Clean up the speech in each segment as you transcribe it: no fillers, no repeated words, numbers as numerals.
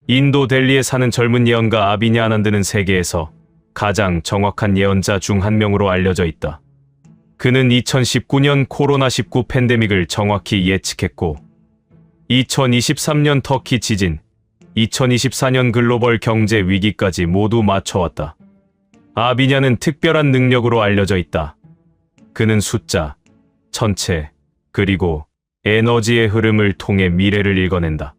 인도 델리에 사는 젊은 예언가 아비냐 아난드는 세계에서 가장 정확한 예언자 중 한 명으로 알려져 있다. 그는 2019년 코로나19 팬데믹을 정확히 예측했고 2023년 터키 지진, 2024년 글로벌 경제 위기까지 모두 맞춰왔다. 아비냐는 특별한 능력으로 알려져 있다. 그는 숫자, 천체, 그리고 에너지의 흐름을 통해 미래를 읽어낸다.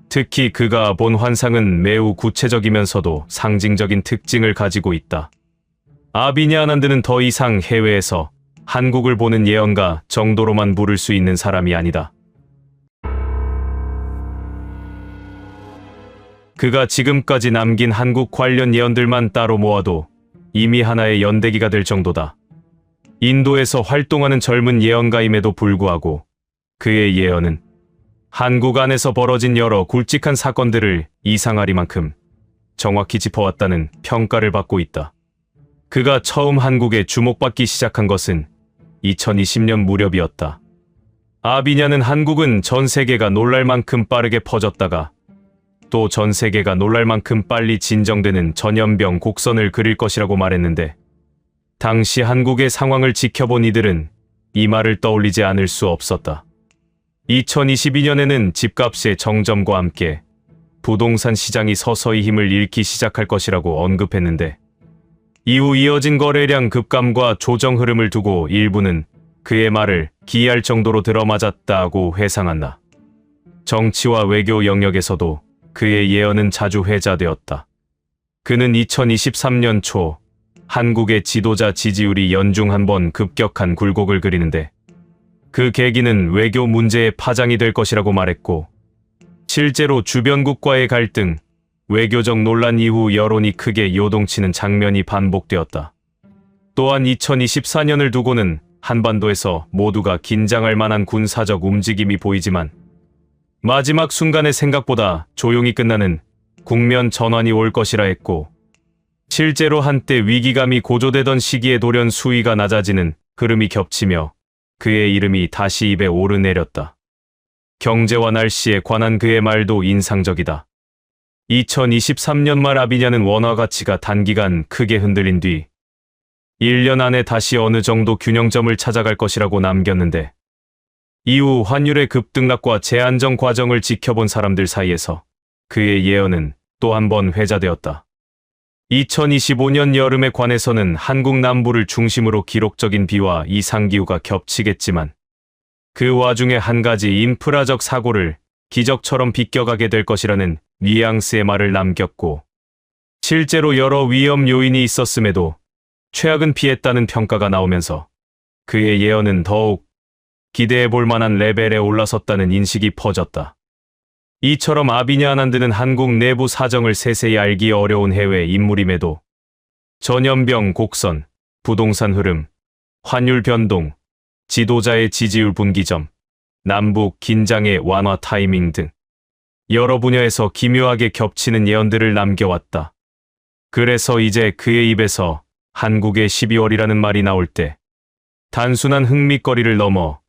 특히 그가 본 환상은 매우 구체적이면서도 상징적인 특징을 가지고 있다. 아비냐 아난드는 더 이상 해외에서 한국을 보는 예언가 정도로만 부를 수 있는 사람이 아니다. 그가 지금까지 남긴 한국 관련 예언들만 따로 모아도 이미 하나의 연대기가 될 정도다. 인도에서 활동하는 젊은 예언가임에도 불구하고 그의 예언은 한국 안에서 벌어진 여러 굵직한 사건들을 이상하리만큼 정확히 짚어왔다는 평가를 받고 있다. 그가 처음 한국에 주목받기 시작한 것은 2020년 무렵이었다. 아비냐는 한국은 전 세계가 놀랄 만큼 빠르게 퍼졌다가 또 전 세계가 놀랄 만큼 빨리 진정되는 전염병 곡선을 그릴 것이라고 말했는데 당시 한국의 상황을 지켜본 이들은 이 말을 떠올리지 않을 수 없었다. 2022년에는 집값의 정점과 함께 부동산 시장이 서서히 힘을 잃기 시작할 것이라고 언급했는데 이후 이어진 거래량 급감과 조정 흐름을 두고 일부는 그의 말을 기이할 정도로 들어맞았다고 회상한다. 정치와 외교 영역에서도 그의 예언은 자주 회자되었다. 그는 2023년 초 한국의 지도자 지지율이 연중 한 번 급격한 굴곡을 그리는데 그 계기는 외교 문제의 파장이 될 것이라고 말했고 실제로 주변국과의 갈등, 외교적 논란 이후 여론이 크게 요동치는 장면이 반복되었다. 또한 2024년을 두고는 한반도에서 모두가 긴장할 만한 군사적 움직임이 보이지만 마지막 순간에 생각보다 조용히 끝나는 국면 전환이 올 것이라 했고 실제로 한때 위기감이 고조되던 시기에 돌연 수위가 낮아지는 흐름이 겹치며 그의 이름이 다시 입에 오르내렸다. 경제와 날씨에 관한 그의 말도 인상적이다. 2023년 말 아비냐는 원화 가치가 단기간 크게 흔들린 뒤 1년 안에 다시 어느 정도 균형점을 찾아갈 것이라고 남겼는데 이후 환율의 급등락과 재안정 과정을 지켜본 사람들 사이에서 그의 예언은 또 한 번 회자되었다. 2025년 여름에 관해서는 한국 남부를 중심으로 기록적인 비와 이상기후가 겹치겠지만 그 와중에 한 가지 인프라적 사고를 기적처럼 비껴가게 될 것이라는 뉘앙스의 말을 남겼고 실제로 여러 위험 요인이 있었음에도 최악은 피했다는 평가가 나오면서 그의 예언은 더욱 기대해 볼 만한 레벨에 올라섰다는 인식이 퍼졌다. 이처럼 아비냐 아난드는 한국 내부 사정을 세세히 알기 어려운 해외 인물임에도 전염병 곡선, 부동산 흐름, 환율 변동, 지도자의 지지율 분기점, 남북 긴장의 완화 타이밍 등 여러 분야에서 기묘하게 겹치는 예언들을 남겨왔다. 그래서 이제 그의 입에서 한국의 12월이라는 말이 나올 때 단순한 흥미거리를 넘어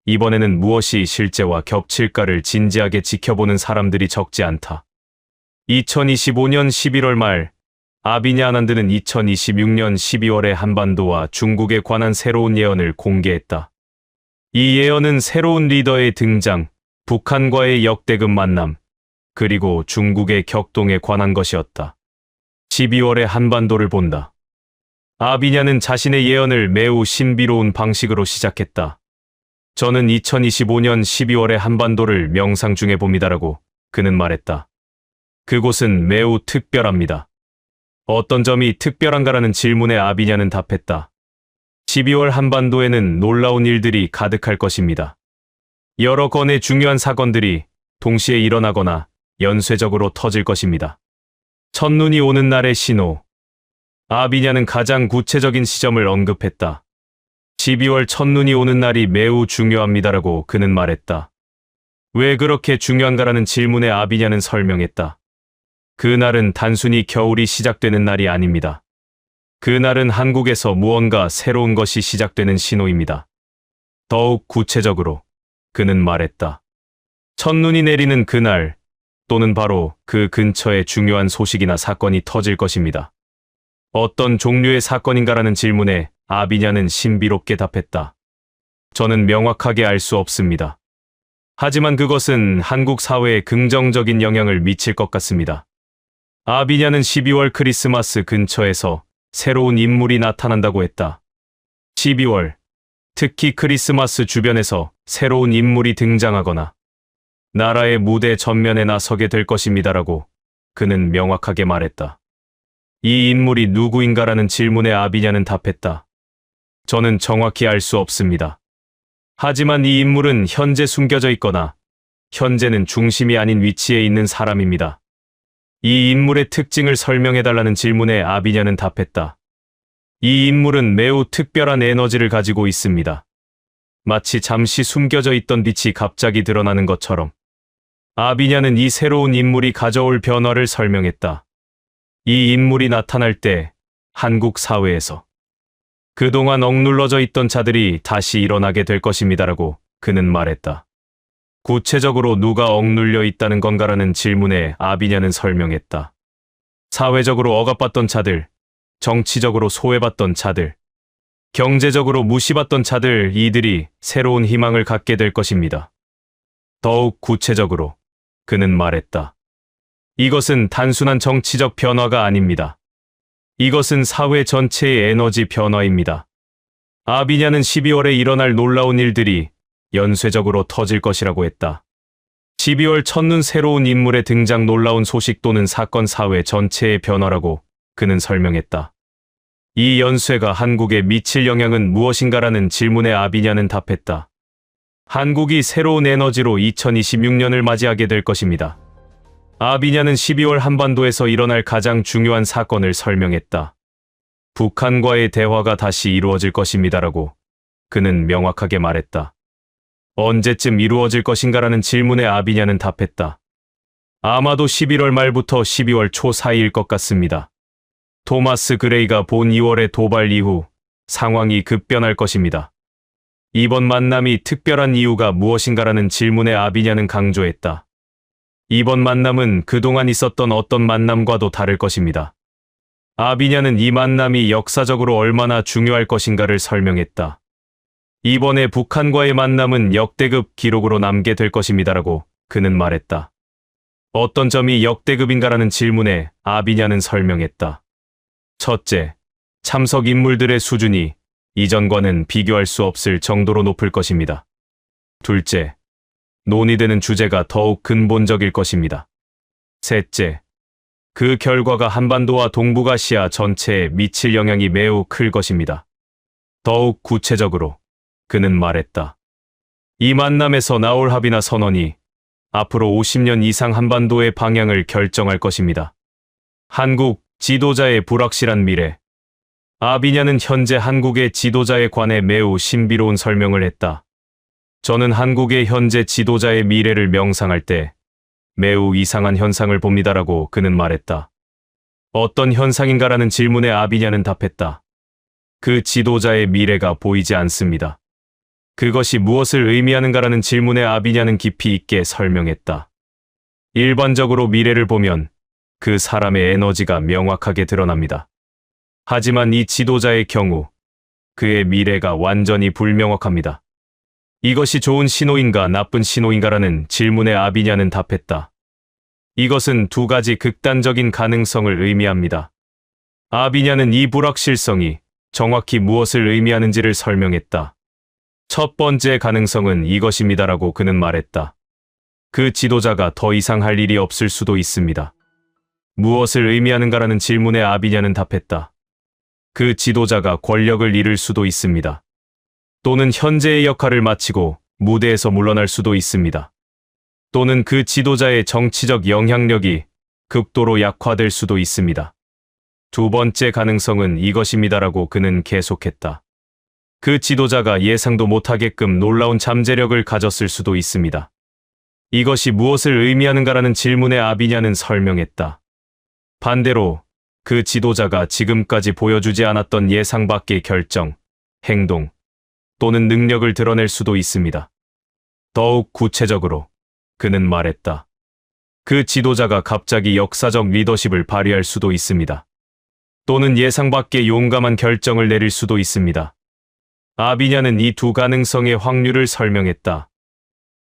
이번에는 무엇이 실제와 겹칠까를 진지하게 지켜보는 사람들이 적지 않다. 2025년 11월 말 아비냐 아난드는 2026년 12월에 한반도와 중국에 관한 새로운 예언을 공개했다. 이 예언은 새로운 리더의 등장, 북한과의 역대급 만남, 그리고 중국의 격동에 관한 것이었다. 12월에 한반도를 본다. 아비냐는 자신의 예언을 매우 신비로운 방식으로 시작했다. 저는 2025년 12월에 한반도를 명상 중에 봅니다라고 그는 말했다. 그곳은 매우 특별합니다. 어떤 점이 특별한가라는 질문에 아비냐는 답했다. 12월 한반도에는 놀라운 일들이 가득할 것입니다. 여러 건의 중요한 사건들이 동시에 일어나거나 연쇄적으로 터질 것입니다. 첫눈이 오는 날의 신호. 아비냐는 가장 구체적인 시점을 언급했다. 12월 첫눈이 오는 날이 매우 중요합니다라고 그는 말했다. 왜 그렇게 중요한가라는 질문에 아비냐는 설명했다. 그날은 단순히 겨울이 시작되는 날이 아닙니다. 그날은 한국에서 무언가 새로운 것이 시작되는 신호입니다. 더욱 구체적으로 그는 말했다. 첫눈이 내리는 그날, 또는 바로 그 근처에 중요한 소식이나 사건이 터질 것입니다. 어떤 종류의 사건인가라는 질문에 아비냐는 신비롭게 답했다. 저는 명확하게 알 수 없습니다. 하지만 그것은 한국 사회에 긍정적인 영향을 미칠 것 같습니다. 아비냐는 12월 크리스마스 근처에서 새로운 인물이 나타난다고 했다. 12월, 특히 크리스마스 주변에서 새로운 인물이 등장하거나 나라의 무대 전면에 나서게 될 것입니다라고 그는 명확하게 말했다. 이 인물이 누구인가라는 질문에 아비냐는 답했다. 저는 정확히 알 수 없습니다. 하지만 이 인물은 현재 숨겨져 있거나 현재는 중심이 아닌 위치에 있는 사람입니다. 이 인물의 특징을 설명해달라는 질문에 아비냐는 답했다. 이 인물은 매우 특별한 에너지를 가지고 있습니다. 마치 잠시 숨겨져 있던 빛이 갑자기 드러나는 것처럼. 아비냐는 이 새로운 인물이 가져올 변화를 설명했다. 이 인물이 나타날 때 한국 사회에서 그동안 억눌러져 있던 자들이 다시 일어나게 될 것입니다라고 그는 말했다. 구체적으로 누가 억눌려 있다는 건가라는 질문에 아비냐는 설명했다. 사회적으로 억압받던 자들, 정치적으로 소외받던 자들, 경제적으로 무시받던 자들, 이들이 새로운 희망을 갖게 될 것입니다. 더욱 구체적으로 그는 말했다. 이것은 단순한 정치적 변화가 아닙니다. 이것은 사회 전체의 에너지 변화입니다. 아비냐는 12월에 일어날 놀라운 일들이 연쇄적으로 터질 것이라고 했다. 12월 첫눈 새로운 인물의 등장 놀라운 소식 또는 사건 사회 전체의 변화라고 그는 설명했다. 이 연쇄가 한국에 미칠 영향은 무엇인가라는 질문에 아비냐는 답했다. 한국이 새로운 에너지로 2026년을 맞이하게 될 것입니다. 아비냐는 12월 한반도에서 일어날 가장 중요한 사건을 설명했다. 북한과의 대화가 다시 이루어질 것입니다라고 그는 명확하게 말했다. 언제쯤 이루어질 것인가라는 질문에 아비냐는 답했다. 아마도 11월 말부터 12월 초 사이일 것 같습니다. 토마스 그레이가 본 2월의 도발 이후 상황이 급변할 것입니다. 이번 만남이 특별한 이유가 무엇인가라는 질문에 아비냐는 강조했다. 이번 만남은 그동안 있었던 어떤 만남과도 다를 것입니다. 아비냐는 이 만남이 역사적으로 얼마나 중요할 것인가를 설명했다. 이번에 북한과의 만남은 역대급 기록으로 남게 될 것입니다라고 그는 말했다. 어떤 점이 역대급인가라는 질문에 아비냐는 설명했다. 첫째, 참석 인물들의 수준이 이전과는 비교할 수 없을 정도로 높을 것입니다. 둘째, 논의되는 주제가 더욱 근본적일 것입니다. 셋째, 그 결과가 한반도와 동북아시아 전체에 미칠 영향이 매우 클 것입니다. 더욱 구체적으로 그는 말했다. 이 만남에서 나올 합의나 선언이 앞으로 50년 이상 한반도의 방향을 결정할 것입니다. 한국 지도자의 불확실한 미래. 아비냐는 현재 한국의 지도자에 관해 매우 신비로운 설명을 했다. 저는 한국의 현재 지도자의 미래를 명상할 때 매우 이상한 현상을 봅니다라고 그는 말했다. 어떤 현상인가라는 질문에 아비냐는 답했다. 그 지도자의 미래가 보이지 않습니다. 그것이 무엇을 의미하는가라는 질문에 아비냐는 깊이 있게 설명했다. 일반적으로 미래를 보면 그 사람의 에너지가 명확하게 드러납니다. 하지만 이 지도자의 경우 그의 미래가 완전히 불명확합니다. 이것이 좋은 신호인가 나쁜 신호인가라는 질문에 아비냐는 답했다. 이것은 두 가지 극단적인 가능성을 의미합니다. 아비냐는 이 불확실성이 정확히 무엇을 의미하는지를 설명했다. 첫 번째 가능성은 이것입니다라고 그는 말했다. 그 지도자가 더 이상 할 일이 없을 수도 있습니다. 무엇을 의미하는가라는 질문에 아비냐는 답했다. 그 지도자가 권력을 잃을 수도 있습니다. 또는 현재의 역할을 마치고 무대에서 물러날 수도 있습니다. 또는 그 지도자의 정치적 영향력이 극도로 약화될 수도 있습니다. 두 번째 가능성은 이것입니다라고 그는 계속했다. 그 지도자가 예상도 못하게끔 놀라운 잠재력을 가졌을 수도 있습니다. 이것이 무엇을 의미하는가라는 질문에 아비냐는 설명했다. 반대로 그 지도자가 지금까지 보여주지 않았던 예상 밖의 결정, 행동 또는 능력을 드러낼 수도 있습니다. 더욱 구체적으로 그는 말했다. 그 지도자가 갑자기 역사적 리더십을 발휘할 수도 있습니다. 또는 예상 밖의 용감한 결정을 내릴 수도 있습니다. 아비냐는 이 두 가능성의 확률을 설명했다.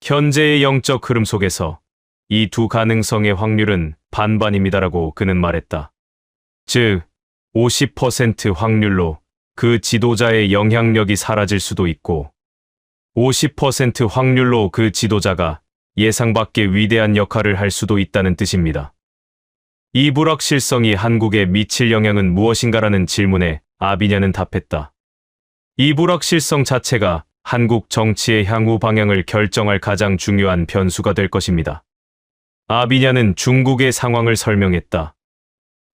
현재의 영적 흐름 속에서 이 두 가능성의 확률은 반반입니다라고 그는 말했다. 즉, 50% 확률로 그 지도자의 영향력이 사라질 수도 있고 50% 확률로 그 지도자가 예상 밖의 위대한 역할을 할 수도 있다는 뜻입니다. 이 불확실성이 한국에 미칠 영향은 무엇인가라는 질문에 아비냐는 답했다. 이 불확실성 자체가 한국 정치의 향후 방향을 결정할 가장 중요한 변수가 될 것입니다. 아비냐는 중국의 상황을 설명했다.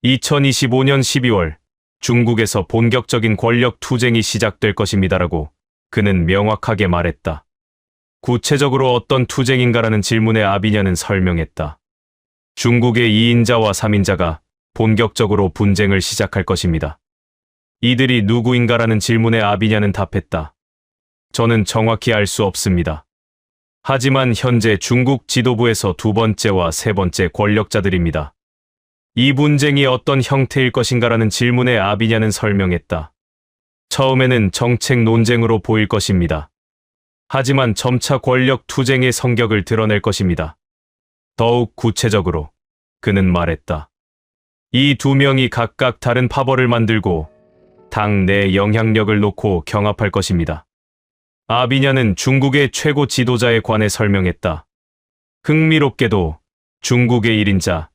2025년 12월 중국에서 본격적인 권력 투쟁이 시작될 것입니다라고 그는 명확하게 말했다. 구체적으로 어떤 투쟁인가라는 질문에 아비냐는 설명했다. 중국의 2인자와 3인자가 본격적으로 분쟁을 시작할 것입니다. 이들이 누구인가라는 질문에 아비냐는 답했다. 저는 정확히 알 수 없습니다. 하지만 현재 중국 지도부에서 두 번째와 세 번째 권력자들입니다. 이 분쟁이 어떤 형태일 것인가라는 질문에 아비냐는 설명했다. 처음에는 정책 논쟁으로 보일 것입니다. 하지만 점차 권력 투쟁의 성격을 드러낼 것입니다. 더욱 구체적으로 그는 말했다. 이 두 명이 각각 다른 파벌을 만들고 당 내 영향력을 놓고 경합할 것입니다. 아비냐는 중국의 최고 지도자에 관해 설명했다. 흥미롭게도 중국의 1인자,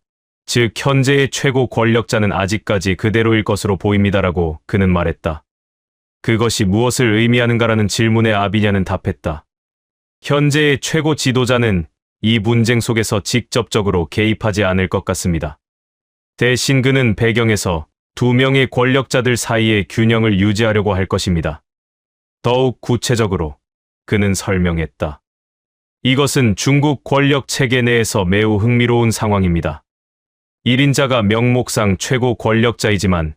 즉 현재의 최고 권력자는 아직까지 그대로일 것으로 보입니다라고 그는 말했다. 그것이 무엇을 의미하는가라는 질문에 아비냐는 답했다. 현재의 최고 지도자는 이 분쟁 속에서 직접적으로 개입하지 않을 것 같습니다. 대신 그는 배경에서 두 명의 권력자들 사이의 균형을 유지하려고 할 것입니다. 더욱 구체적으로 그는 설명했다. 이것은 중국 권력 체계 내에서 매우 흥미로운 상황입니다. 1인자가 명목상 최고 권력자이지만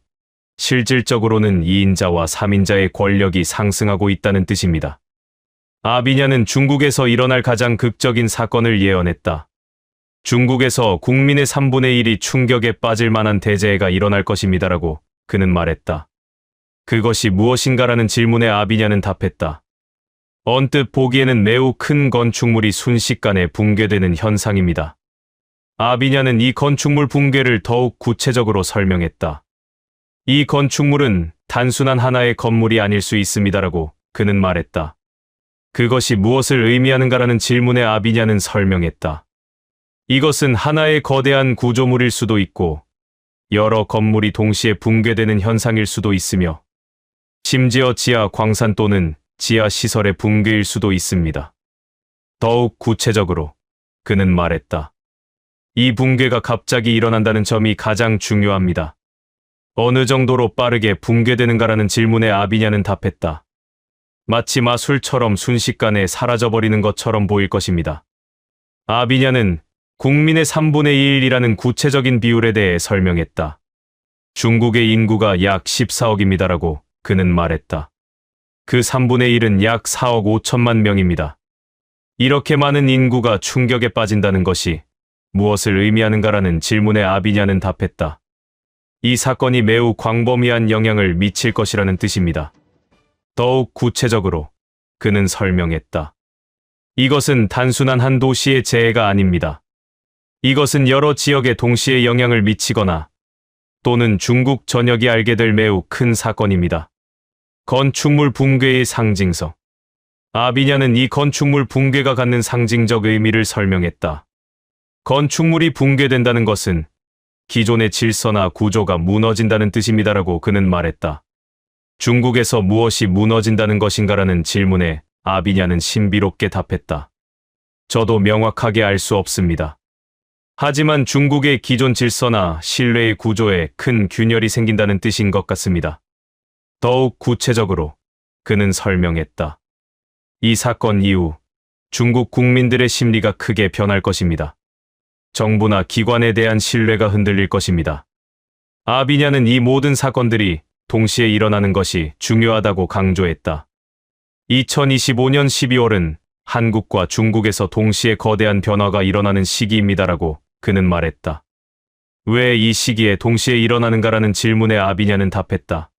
실질적으로는 2인자와 3인자의 권력이 상승하고 있다는 뜻입니다. 아비냐는 중국에서 일어날 가장 극적인 사건을 예언했다. 중국에서 국민의 3분의 1이 충격에 빠질 만한 대재해가 일어날 것입니다라고 그는 말했다. 그것이 무엇인가라는 질문에 아비냐는 답했다. 언뜻 보기에는 매우 큰 건축물이 순식간에 붕괴되는 현상입니다. 아비냐는 이 건축물 붕괴를 더욱 구체적으로 설명했다. 이 건축물은 단순한 하나의 건물이 아닐 수 있습니다라고 그는 말했다. 그것이 무엇을 의미하는가라는 질문에 아비냐는 설명했다. 이것은 하나의 거대한 구조물일 수도 있고 여러 건물이 동시에 붕괴되는 현상일 수도 있으며 심지어 지하 광산 또는 지하 시설의 붕괴일 수도 있습니다. 더욱 구체적으로 그는 말했다. 이 붕괴가 갑자기 일어난다는 점이 가장 중요합니다. 어느 정도로 빠르게 붕괴되는가라는 질문에 아비냐는 답했다. 마치 마술처럼 순식간에 사라져버리는 것처럼 보일 것입니다. 아비냐는 국민의 3분의 1이라는 구체적인 비율에 대해 설명했다. 중국의 인구가 약 14억입니다라고 그는 말했다. 그 3분의 1은 약 4억 5천만 명입니다. 이렇게 많은 인구가 충격에 빠진다는 것이 무엇을 의미하는가라는 질문에 아비냐는 답했다. 이 사건이 매우 광범위한 영향을 미칠 것이라는 뜻입니다. 더욱 구체적으로 그는 설명했다. 이것은 단순한 한 도시의 재해가 아닙니다. 이것은 여러 지역에 동시에 영향을 미치거나 또는 중국 전역이 알게 될 매우 큰 사건입니다. 건축물 붕괴의 상징성. 아비냐는 이 건축물 붕괴가 갖는 상징적 의미를 설명했다. 건축물이 붕괴된다는 것은 기존의 질서나 구조가 무너진다는 뜻입니다라고 그는 말했다. 중국에서 무엇이 무너진다는 것인가라는 질문에 아비냐는 신비롭게 답했다. 저도 명확하게 알 수 없습니다. 하지만 중국의 기존 질서나 신뢰의 구조에 큰 균열이 생긴다는 뜻인 것 같습니다. 더욱 구체적으로 그는 설명했다. 이 사건 이후 중국 국민들의 심리가 크게 변할 것입니다. 정부나 기관에 대한 신뢰가 흔들릴 것입니다. 아비냐는 이 모든 사건들이 동시에 일어나는 것이 중요하다고 강조했다. 2025년 12월은 한국과 중국에서 동시에 거대한 변화가 일어나는 시기입니다라고 그는 말했다. 왜 이 시기에 동시에 일어나는가라는 질문에 아비냐는 답했다.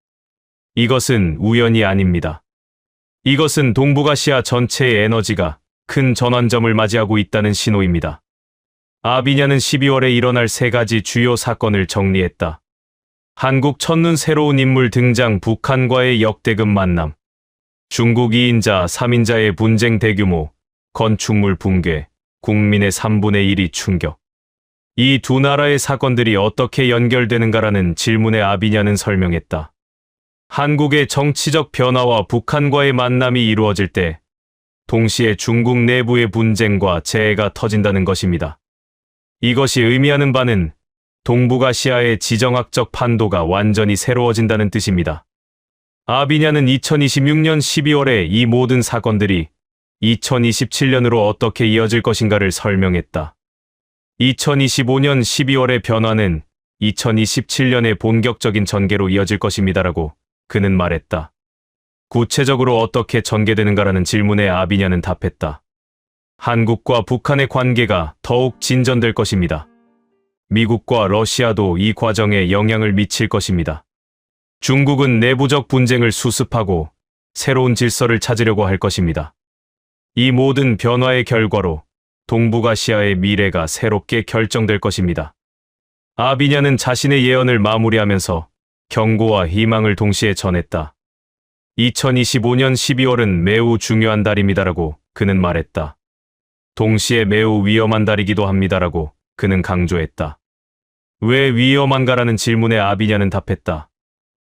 이것은 우연이 아닙니다. 이것은 동북아시아 전체의 에너지가 큰 전환점을 맞이하고 있다는 신호입니다. 아비냐는 12월에 일어날 3가지 주요 사건을 정리했다. 한국 첫눈 새로운 인물 등장, 북한과의 역대급 만남, 중국 2인자, 3인자의 분쟁 대규모, 건축물 붕괴, 국민의 3분의 1이 충격. 이 두 나라의 사건들이 어떻게 연결되는가라는 질문에 아비냐는 설명했다. 한국의 정치적 변화와 북한과의 만남이 이루어질 때 동시에 중국 내부의 분쟁과 재해가 터진다는 것입니다. 이것이 의미하는 바는 동북아시아의 지정학적 판도가 완전히 새로워진다는 뜻입니다. 아비냐는 2026년 12월에 이 모든 사건들이 2027년으로 어떻게 이어질 것인가를 설명했다. 2025년 12월의 변화는 2027년의 본격적인 전개로 이어질 것입니다라고 그는 말했다. 구체적으로 어떻게 전개되는가라는 질문에 아비냐는 답했다. 한국과 북한의 관계가 더욱 진전될 것입니다. 미국과 러시아도 이 과정에 영향을 미칠 것입니다. 중국은 내부적 분쟁을 수습하고 새로운 질서를 찾으려고 할 것입니다. 이 모든 변화의 결과로 동북아시아의 미래가 새롭게 결정될 것입니다. 아비냐는 자신의 예언을 마무리하면서 경고와 희망을 동시에 전했다. 2025년 12월은 매우 중요한 달입니다라고 그는 말했다. 동시에 매우 위험한 달이기도 합니다라고 그는 강조했다. 왜 위험한가라는 질문에 아비냐는 답했다.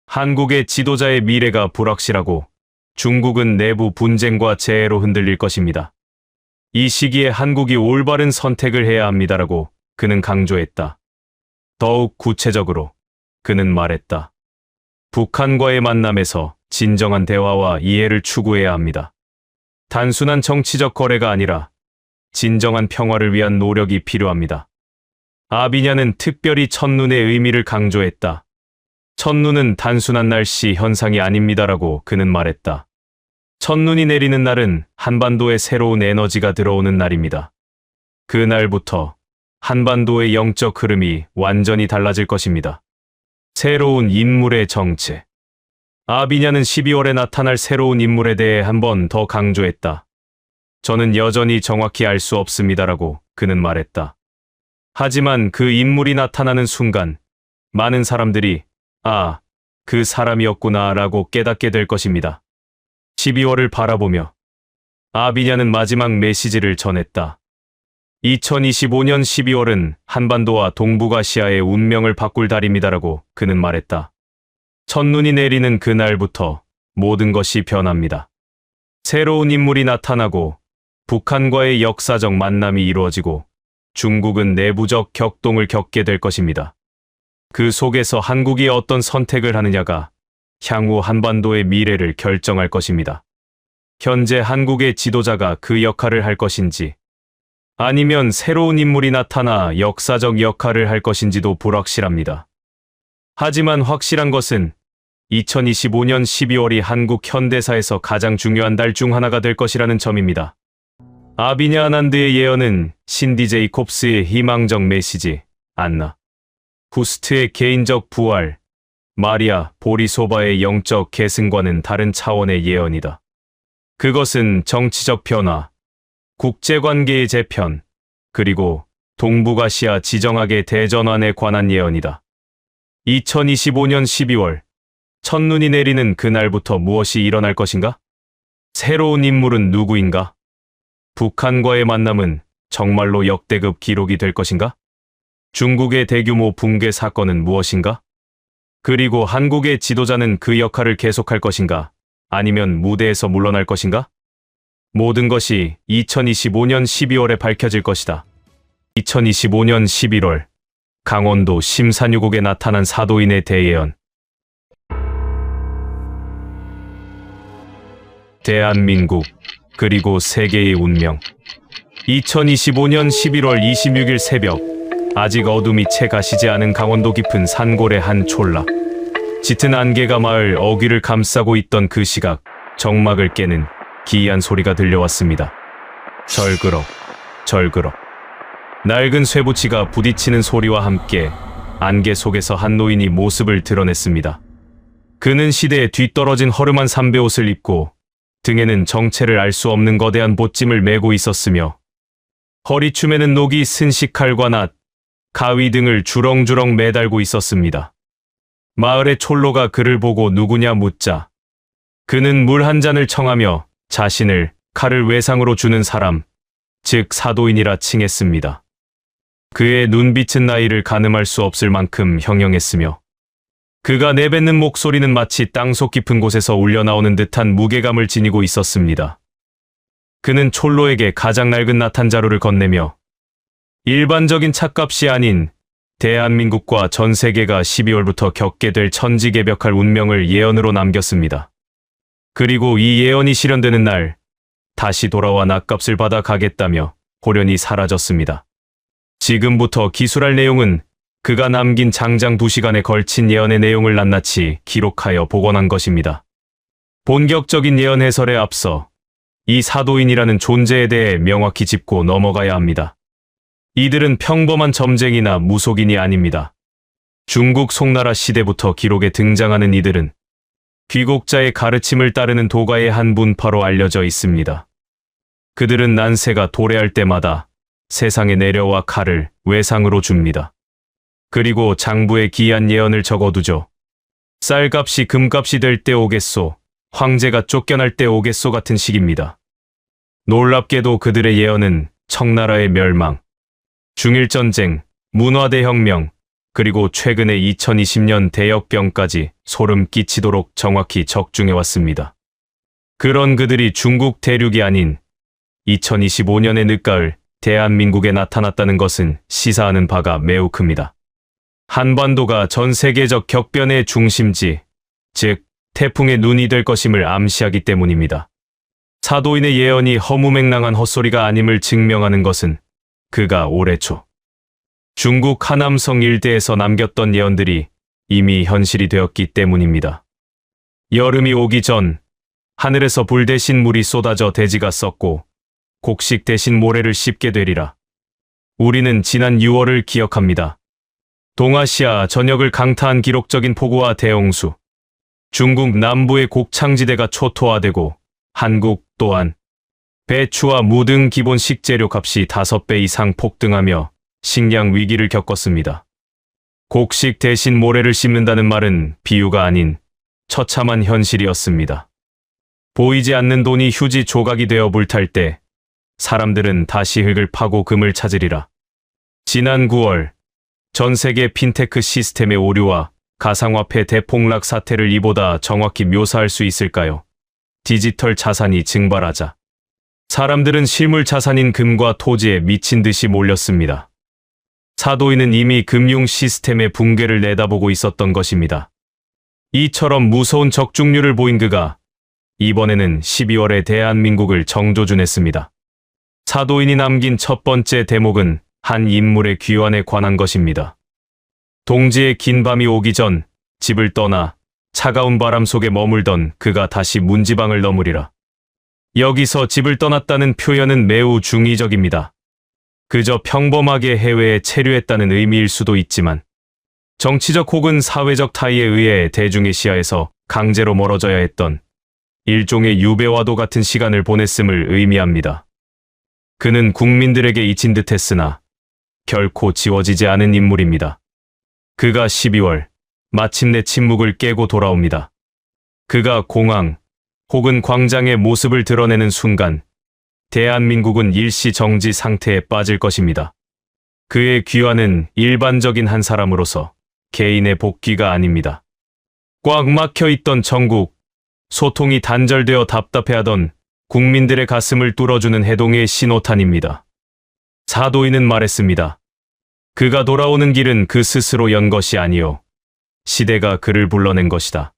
한국의 지도자의 미래가 불확실하고 중국은 내부 분쟁과 재해로 흔들릴 것입니다. 이 시기에 한국이 올바른 선택을 해야 합니다라고 그는 강조했다. 더욱 구체적으로 그는 말했다. 북한과의 만남에서 진정한 대화와 이해를 추구해야 합니다. 단순한 정치적 거래가 아니라 진정한 평화를 위한 노력이 필요합니다. 아비냐는 특별히 첫눈의 의미를 강조했다. 첫눈은 단순한 날씨 현상이 아닙니다라고 그는 말했다. 첫눈이 내리는 날은 한반도에 새로운 에너지가 들어오는 날입니다. 그 날부터 한반도의 영적 흐름이 완전히 달라질 것입니다. 새로운 인물의 정체. 아비냐는 12월에 나타날 새로운 인물에 대해 한 번 더 강조했다. 저는 여전히 정확히 알 수 없습니다라고 그는 말했다. 하지만 그 인물이 나타나는 순간 많은 사람들이 아, 그 사람이었구나라고 깨닫게 될 것입니다. 12월을 바라보며 아비냐는 마지막 메시지를 전했다. 2025년 12월은 한반도와 동북아시아의 운명을 바꿀 달입니다라고 그는 말했다. 첫눈이 내리는 그날부터 모든 것이 변합니다. 새로운 인물이 나타나고 북한과의 역사적 만남이 이루어지고 중국은 내부적 격동을 겪게 될 것입니다. 그 속에서 한국이 어떤 선택을 하느냐가 향후 한반도의 미래를 결정할 것입니다. 현재 한국의 지도자가 그 역할을 할 것인지 아니면 새로운 인물이 나타나 역사적 역할을 할 것인지도 불확실합니다. 하지만 확실한 것은 2025년 12월이 한국 현대사에서 가장 중요한 달 중 하나가 될 것이라는 점입니다. 아비냐 아난드의 예언은 신디 제이콥스의 희망적 메시지, 안나 후스트의 개인적 부활, 마리아 보리소바의 영적 계승과는 다른 차원의 예언이다. 그것은 정치적 변화, 국제관계의 재편, 그리고 동북아시아 지정학의 대전환에 관한 예언이다. 2025년 12월, 첫눈이 내리는 그날부터 무엇이 일어날 것인가? 새로운 인물은 누구인가? 북한과의 만남은 정말로 역대급 기록이 될 것인가? 중국의 대규모 붕괴 사건은 무엇인가? 그리고 한국의 지도자는 그 역할을 계속할 것인가? 아니면 무대에서 물러날 것인가? 모든 것이 2025년 12월에 밝혀질 것이다. 2025년 11월, 강원도 심산유곡에 나타난 사도인의 대예언. 대한민국, 그리고 세계의 운명. 2025년 11월 26일 새벽, 아직 어둠이 채 가시지 않은 강원도 깊은 산골의 한 촌락. 짙은 안개가 마을 어귀를 감싸고 있던 그 시각, 정막을 깨는 기이한 소리가 들려왔습니다. 절그럭, 절그럭. 낡은 쇠붙이가 부딪히는 소리와 함께 안개 속에서 한 노인이 모습을 드러냈습니다. 그는 시대에 뒤떨어진 허름한 삼배옷을 입고 등에는 정체를 알 수 없는 거대한 보찜을 메고 있었으며 허리춤에는 녹이 쓴 식칼과 낫, 가위 등을 주렁주렁 매달고 있었습니다. 마을의 촐로가 그를 보고 누구냐 묻자 그는 물 한 잔을 청하며 자신을 칼을 외상으로 주는 사람, 즉 사도인이라 칭했습니다. 그의 눈빛은 나이를 가늠할 수 없을 만큼 형형했으며 그가 내뱉는 목소리는 마치 땅속 깊은 곳에서 울려나오는 듯한 무게감을 지니고 있었습니다. 그는 촐로에게 가장 낡은 나탄자루를 건네며 일반적인 찻값이 아닌 대한민국과 전 세계가 12월부터 겪게 될 천지개벽할 운명을 예언으로 남겼습니다. 그리고 이 예언이 실현되는 날 다시 돌아와 낫값을 받아 가겠다며 호련히 사라졌습니다. 지금부터 기술할 내용은 그가 남긴 장장 2시간에 걸친 예언의 내용을 낱낱이 기록하여 복원한 것입니다. 본격적인 예언 해설에 앞서 이 사도인이라는 존재에 대해 명확히 짚고 넘어가야 합니다. 이들은 평범한 점쟁이나 무속인이 아닙니다. 중국 송나라 시대부터 기록에 등장하는 이들은 귀국자의 가르침을 따르는 도가의 한 분파로 알려져 있습니다. 그들은 난세가 도래할 때마다 세상에 내려와 칼을 외상으로 줍니다. 그리고 장부에 기이한 예언을 적어두죠. 쌀값이 금값이 될 때 오겠소, 황제가 쫓겨날 때 오겠소 같은 식입니다. 놀랍게도 그들의 예언은 청나라의 멸망, 중일전쟁, 문화대혁명, 그리고 최근의 2020년 대역병까지 소름 끼치도록 정확히 적중해왔습니다. 그런 그들이 중국 대륙이 아닌 2025년의 늦가을 대한민국에 나타났다는 것은 시사하는 바가 매우 큽니다. 한반도가 전 세계적 격변의 중심지, 즉 태풍의 눈이 될 것임을 암시하기 때문입니다. 사도인의 예언이 허무맹랑한 헛소리가 아님을 증명하는 것은 그가 올해 초 중국 하남성 일대에서 남겼던 예언들이 이미 현실이 되었기 때문입니다. 여름이 오기 전 하늘에서 불 대신 물이 쏟아져 대지가 썩고 곡식 대신 모래를 씹게 되리라. 우리는 지난 6월을 기억합니다. 동아시아 전역을 강타한 기록적인 폭우와 대홍수, 중국 남부의 곡창지대가 초토화되고 한국 또한 배추와 무 등 기본 식재료 값이 5배 이상 폭등하며 식량 위기를 겪었습니다. 곡식 대신 모래를 씹는다는 말은 비유가 아닌 처참한 현실이었습니다. 보이지 않는 돈이 휴지 조각이 되어 불탈 때 사람들은 다시 흙을 파고 금을 찾으리라. 지난 9월 전 세계 핀테크 시스템의 오류와 가상화폐 대폭락 사태를 이보다 정확히 묘사할 수 있을까요? 디지털 자산이 증발하자 사람들은 실물 자산인 금과 토지에 미친 듯이 몰렸습니다. 사도인은 이미 금융 시스템의 붕괴를 내다보고 있었던 것입니다. 이처럼 무서운 적중률을 보인 그가 이번에는 12월에 대한민국을 정조준했습니다. 사도인이 남긴 첫 번째 대목은 한 인물의 귀환에 관한 것입니다. 동지의 긴 밤이 오기 전 집을 떠나 차가운 바람 속에 머물던 그가 다시 문지방을 넘으리라. 여기서 집을 떠났다는 표현은 매우 중의적입니다. 그저 평범하게 해외에 체류했다는 의미일 수도 있지만 정치적 혹은 사회적 타의에 의해 대중의 시야에서 강제로 멀어져야 했던 일종의 유배와도 같은 시간을 보냈음을 의미합니다. 그는 국민들에게 잊힌 듯했으나 결코 지워지지 않은 인물입니다. 그가 12월 마침내 침묵을 깨고 돌아옵니다. 그가 공항 혹은 광장의 모습을 드러내는 순간 대한민국은 일시 정지 상태에 빠질 것입니다. 그의 귀환은 일반적인 한 사람으로서 개인의 복귀가 아닙니다. 꽉 막혀있던 전국, 소통이 단절되어 답답해하던 국민들의 가슴을 뚫어주는 해동의 신호탄입니다. 사도인은 말했습니다. 그가 돌아오는 길은 그 스스로 연 것이 아니요 시대가 그를 불러낸 것이다.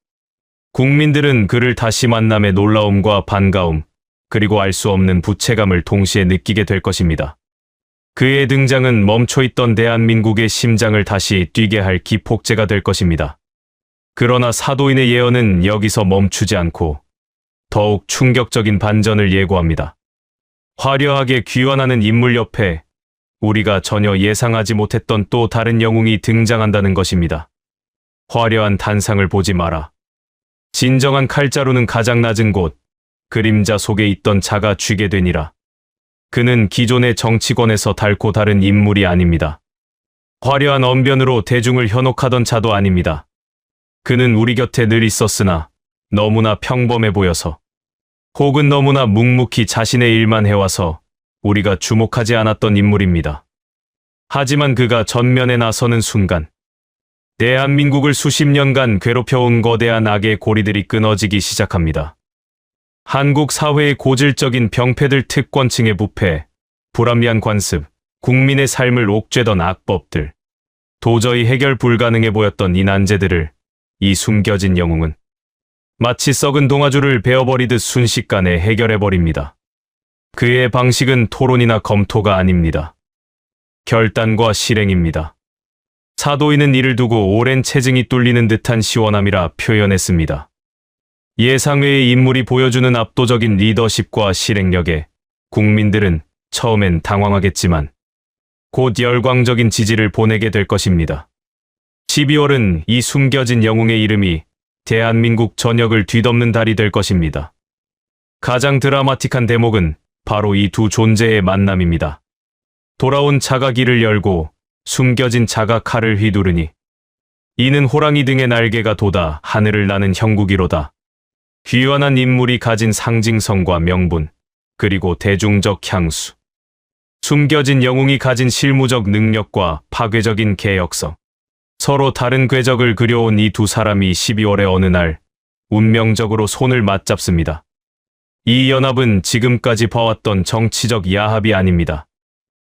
국민들은 그를 다시 만남의 놀라움과 반가움, 그리고 알 수 없는 부채감을 동시에 느끼게 될 것입니다. 그의 등장은 멈춰있던 대한민국의 심장을 다시 뛰게 할 기폭제가 될 것입니다. 그러나 사도인의 예언은 여기서 멈추지 않고 더욱 충격적인 반전을 예고합니다. 화려하게 귀환하는 인물 옆에 우리가 전혀 예상하지 못했던 또 다른 영웅이 등장한다는 것입니다. 화려한 단상을 보지 마라. 진정한 칼자루는 가장 낮은 곳, 그림자 속에 있던 자가 쥐게 되니라. 그는 기존의 정치권에서 달고 다른 인물이 아닙니다. 화려한 언변으로 대중을 현혹하던 자도 아닙니다. 그는 우리 곁에 늘 있었으나 너무나 평범해 보여서, 혹은 너무나 묵묵히 자신의 일만 해와서 우리가 주목하지 않았던 인물입니다. 하지만 그가 전면에 나서는 순간, 대한민국을 수십 년간 괴롭혀온 거대한 악의 고리들이 끊어지기 시작합니다. 한국 사회의 고질적인 병폐들, 특권층의 부패, 불합리한 관습, 국민의 삶을 옥죄던 악법들, 도저히 해결 불가능해 보였던 이 난제들을 이 숨겨진 영웅은 마치 썩은 동아줄을 베어버리듯 순식간에 해결해버립니다. 그의 방식은 토론이나 검토가 아닙니다. 결단과 실행입니다. 사도인은 이를 두고 오랜 체증이 뚫리는 듯한 시원함이라 표현했습니다. 예상외의 인물이 보여주는 압도적인 리더십과 실행력에 국민들은 처음엔 당황하겠지만 곧 열광적인 지지를 보내게 될 것입니다. 12월은 이 숨겨진 영웅의 이름이 대한민국 전역을 뒤덮는 달이 될 것입니다. 가장 드라마틱한 대목은 바로 이 두 존재의 만남입니다. 돌아온 자가 길을 열고 숨겨진 자가 칼을 휘두르니 이는 호랑이 등의 날개가 돋아 하늘을 나는 형국이로다. 귀환한 인물이 가진 상징성과 명분, 그리고 대중적 향수. 숨겨진 영웅이 가진 실무적 능력과 파괴적인 개혁성. 서로 다른 궤적을 그려온 이 두 사람이 12월의 어느 날 운명적으로 손을 맞잡습니다. 이 연합은 지금까지 봐왔던 정치적 야합이 아닙니다.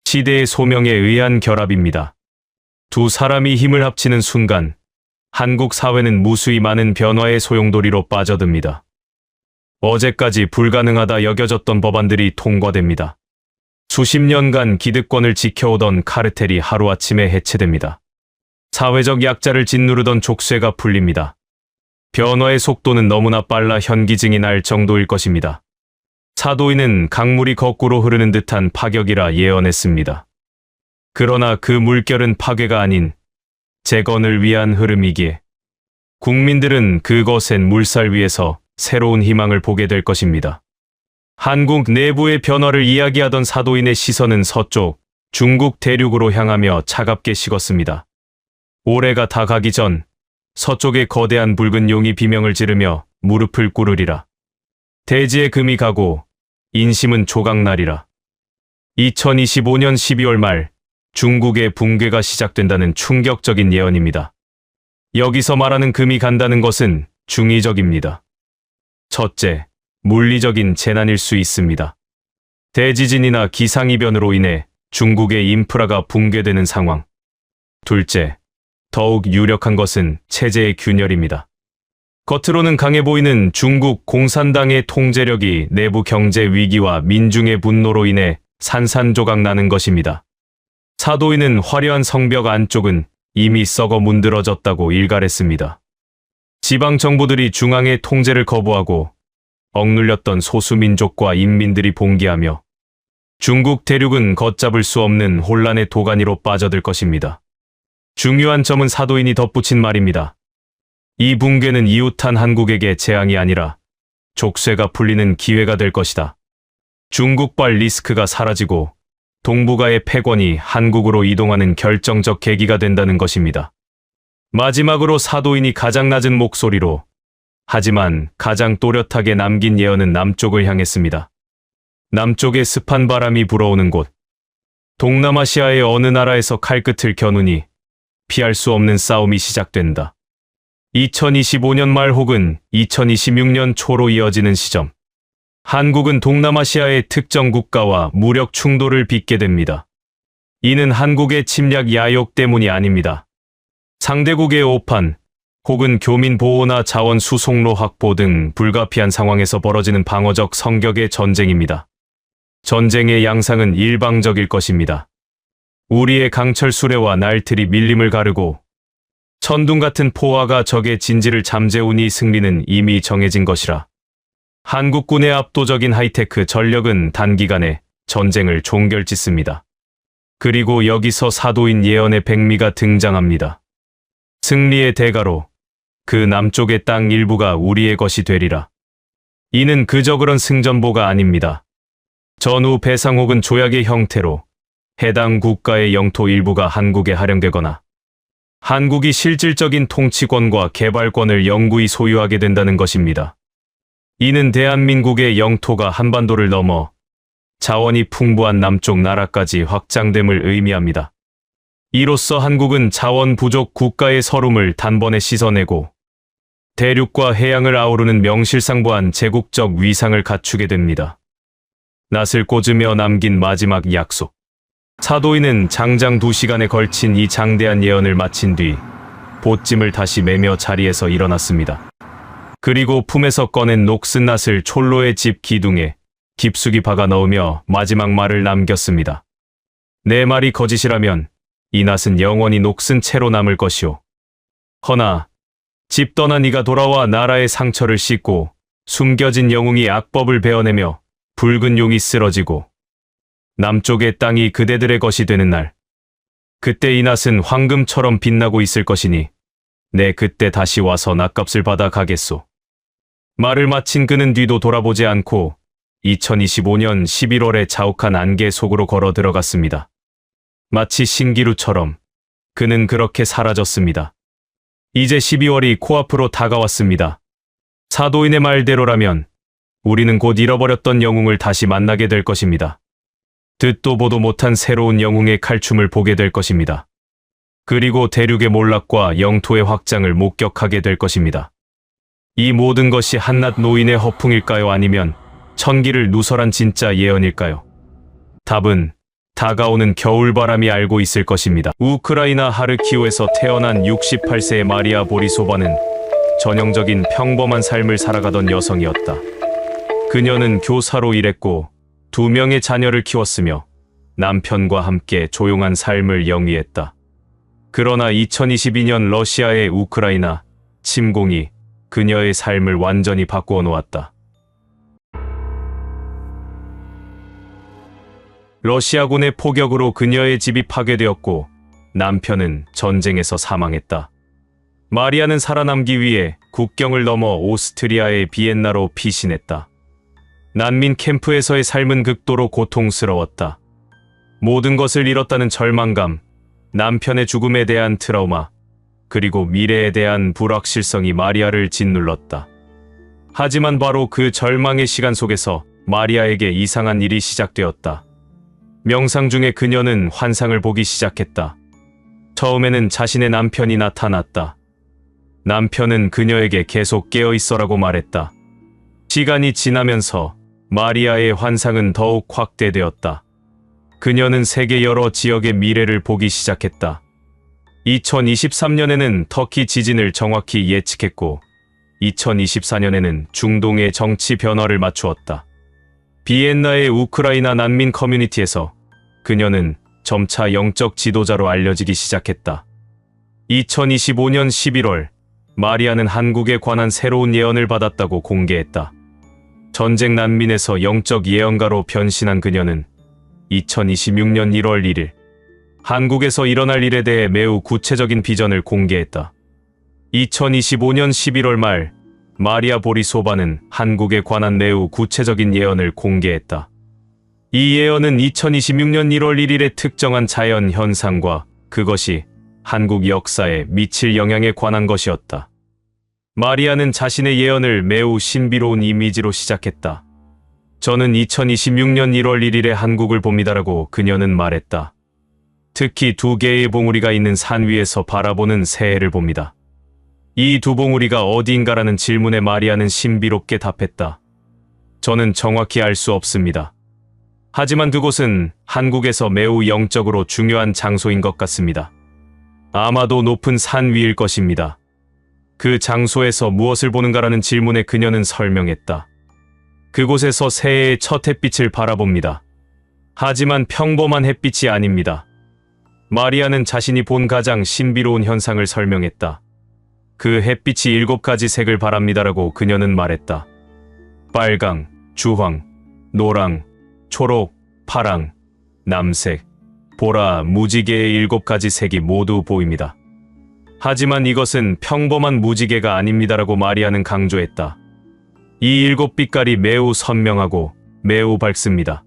시대의 소명에 의한 결합입니다. 두 사람이 힘을 합치는 순간 한국 사회는 무수히 많은 변화의 소용돌이로 빠져듭니다. 어제까지 불가능하다 여겨졌던 법안들이 통과됩니다. 수십 년간 기득권을 지켜오던 카르텔이 하루아침에 해체됩니다. 사회적 약자를 짓누르던 족쇄가 풀립니다. 변화의 속도는 너무나 빨라 현기증이 날 정도일 것입니다. 사도인은 강물이 거꾸로 흐르는 듯한 파격이라 예언했습니다. 그러나 그 물결은 파괴가 아닌 재건을 위한 흐름이기에 국민들은 그것엔 물살 위에서 새로운 희망을 보게 될 것입니다. 한국 내부의 변화를 이야기하던 사도인의 시선은 서쪽, 중국 대륙으로 향하며 차갑게 식었습니다. 올해가 다 가기 전 서쪽의 거대한 붉은 용이 비명을 지르며 무릎을 꿇으리라. 대지의 금이 가고 인심은 조각나리라. 2025년 12월 말 중국의 붕괴가 시작된다는 충격적인 예언입니다. 여기서 말하는 금이 간다는 것은 중의적입니다. 첫째, 물리적인 재난일 수 있습니다. 대지진이나 기상이변으로 인해 중국의 인프라가 붕괴되는 상황. 둘째, 더욱 유력한 것은 체제의 균열입니다. 겉으로는 강해 보이는 중국 공산당의 통제력이 내부 경제 위기와 민중의 분노로 인해 산산조각 나는 것입니다. 사도인은 화려한 성벽 안쪽은 이미 썩어 문드러졌다고 일갈했습니다. 지방 정부들이 중앙의 통제를 거부하고 억눌렸던 소수민족과 인민들이 봉기하며 중국 대륙은 걷잡을 수 없는 혼란의 도가니로 빠져들 것입니다. 중요한 점은 사도인이 덧붙인 말입니다. 이 붕괴는 이웃한 한국에게 재앙이 아니라 족쇄가 풀리는 기회가 될 것이다. 중국발 리스크가 사라지고 동북아의 패권이 한국으로 이동하는 결정적 계기가 된다는 것입니다. 마지막으로 사도인이 가장 낮은 목소리로 하지만 가장 또렷하게 남긴 예언은 남쪽을 향했습니다. 남쪽의 습한 바람이 불어오는 곳. 동남아시아의 어느 나라에서 칼끝을 겨누니 피할 수 없는 싸움이 시작된다. 2025년 말 혹은 2026년 초로 이어지는 시점. 한국은 동남아시아의 특정 국가와 무력 충돌을 빚게 됩니다. 이는 한국의 침략 야욕 때문이 아닙니다. 상대국의 오판, 혹은 교민 보호나 자원 수송로 확보 등 불가피한 상황에서 벌어지는 방어적 성격의 전쟁입니다. 전쟁의 양상은 일방적일 것입니다. 우리의 강철 수레와 날틀이 밀림을 가르고 천둥 같은 포화가 적의 진지를 잠재우니 승리는 이미 정해진 것이라. 한국군의 압도적인 하이테크 전력은 단기간에 전쟁을 종결짓습니다. 그리고 여기서 사도인 예언의 백미가 등장합니다. 승리의 대가로 그 남쪽의 땅 일부가 우리의 것이 되리라. 이는 그저 그런 승전보가 아닙니다. 전후 배상 혹은 조약의 형태로 해당 국가의 영토 일부가 한국에 할용되거나 한국이 실질적인 통치권과 개발권을 영구히 소유하게 된다는 것입니다. 이는 대한민국의 영토가 한반도를 넘어 자원이 풍부한 남쪽 나라까지 확장됨을 의미합니다. 이로써 한국은 자원 부족 국가의 서름을 단번에 씻어내고 대륙과 해양을 아우르는 명실상부한 제국적 위상을 갖추게 됩니다. 낯을 꽂으며 남긴 마지막 약속. 사도인은 장장 2시간에 걸친 이 장대한 예언을 마친 뒤 보찜을 다시 매며 자리에서 일어났습니다. 그리고 품에서 꺼낸 녹슨 낫을 촐로의 집 기둥에 깊숙이 박아 넣으며 마지막 말을 남겼습니다. 내 말이 거짓이라면 이 낫은 영원히 녹슨 채로 남을 것이오. 허나 집 떠나 네가 돌아와 나라의 상처를 씻고 숨겨진 영웅이 악법을 베어내며 붉은 용이 쓰러지고 남쪽의 땅이 그대들의 것이 되는 날, 그때 이 낫은 황금처럼 빛나고 있을 것이니 내 그때 다시 와서 낫값을 받아 가겠소. 말을 마친 그는 뒤도 돌아보지 않고 2025년 11월에 자욱한 안개 속으로 걸어 들어갔습니다. 마치 신기루처럼 그는 그렇게 사라졌습니다. 이제 12월이 코앞으로 다가왔습니다. 사도인의 말대로라면 우리는 곧 잃어버렸던 영웅을 다시 만나게 될 것입니다. 듣도 보도 못한 새로운 영웅의 칼춤을 보게 될 것입니다. 그리고 대륙의 몰락과 영토의 확장을 목격하게 될 것입니다. 이 모든 것이 한낱 노인의 허풍일까요? 아니면 천기를 누설한 진짜 예언일까요? 답은 다가오는 겨울바람이 알고 있을 것입니다. 우크라이나 하르키우에서 태어난 68세의 마리아 보리소바는 전형적인 평범한 삶을 살아가던 여성이었다. 그녀는 교사로 일했고 2명의 자녀를 키웠으며 남편과 함께 조용한 삶을 영위했다. 그러나 2022년 러시아의 우크라이나 침공이 그녀의 삶을 완전히 바꾸어 놓았다. 러시아군의 포격으로 그녀의 집이 파괴되었고 남편은 전쟁에서 사망했다. 마리아는 살아남기 위해 국경을 넘어 오스트리아의 비엔나로 피신했다. 난민 캠프에서의 삶은 극도로 고통스러웠다. 모든 것을 잃었다는 절망감, 남편의 죽음에 대한 트라우마, 그리고 미래에 대한 불확실성이 마리아를 짓눌렀다. 하지만 바로 그 절망의 시간 속에서 마리아에게 이상한 일이 시작되었다. 명상 중에 그녀는 환상을 보기 시작했다. 처음에는 자신의 남편이 나타났다. 남편은 그녀에게 계속 깨어 있어라고 말했다. 시간이 지나면서 마리아의 환상은 더욱 확대되었다. 그녀는 세계 여러 지역의 미래를 보기 시작했다. 2023년에는 터키 지진을 정확히 예측했고 2024년에는 중동의 정치 변화를 맞추었다. 비엔나의 우크라이나 난민 커뮤니티에서 그녀는 점차 영적 지도자로 알려지기 시작했다. 2025년 11월, 마리아는 한국에 관한 새로운 예언을 받았다고 공개했다. 전쟁 난민에서 영적 예언가로 변신한 그녀는 2026년 1월 1일, 한국에서 일어날 일에 대해 매우 구체적인 비전을 공개했다. 2025년 11월 말, 마리아 보리소바는 한국에 관한 매우 구체적인 예언을 공개했다. 이 예언은 2026년 1월 1일의 특정한 자연 현상과 그것이 한국 역사에 미칠 영향에 관한 것이었다. 마리아는 자신의 예언을 매우 신비로운 이미지로 시작했다. 저는 2026년 1월 1일에 한국을 봅니다라고 그녀는 말했다. 특히 2개의 봉우리가 있는 산 위에서 바라보는 새해를 봅니다. 이 2봉우리가 어디인가라는 질문에 마리아는 신비롭게 답했다. 저는 정확히 알 수 없습니다. 하지만 그곳은 한국에서 매우 영적으로 중요한 장소인 것 같습니다. 아마도 높은 산 위일 것입니다. 그 장소에서 무엇을 보는가라는 질문에 그녀는 설명했다. 그곳에서 새해의 첫 햇빛을 바라봅니다. 하지만 평범한 햇빛이 아닙니다. 마리아는 자신이 본 가장 신비로운 현상을 설명했다. 그 햇빛이 7가지 색을 바랍니다라고 그녀는 말했다. 빨강, 주황, 노랑, 초록, 파랑, 남색, 보라, 무지개의 7가지 색이 모두 보입니다. 하지만 이것은 평범한 무지개가 아닙니다라고 마리아는 강조했다. 이 7빛깔이 매우 선명하고 매우 밝습니다.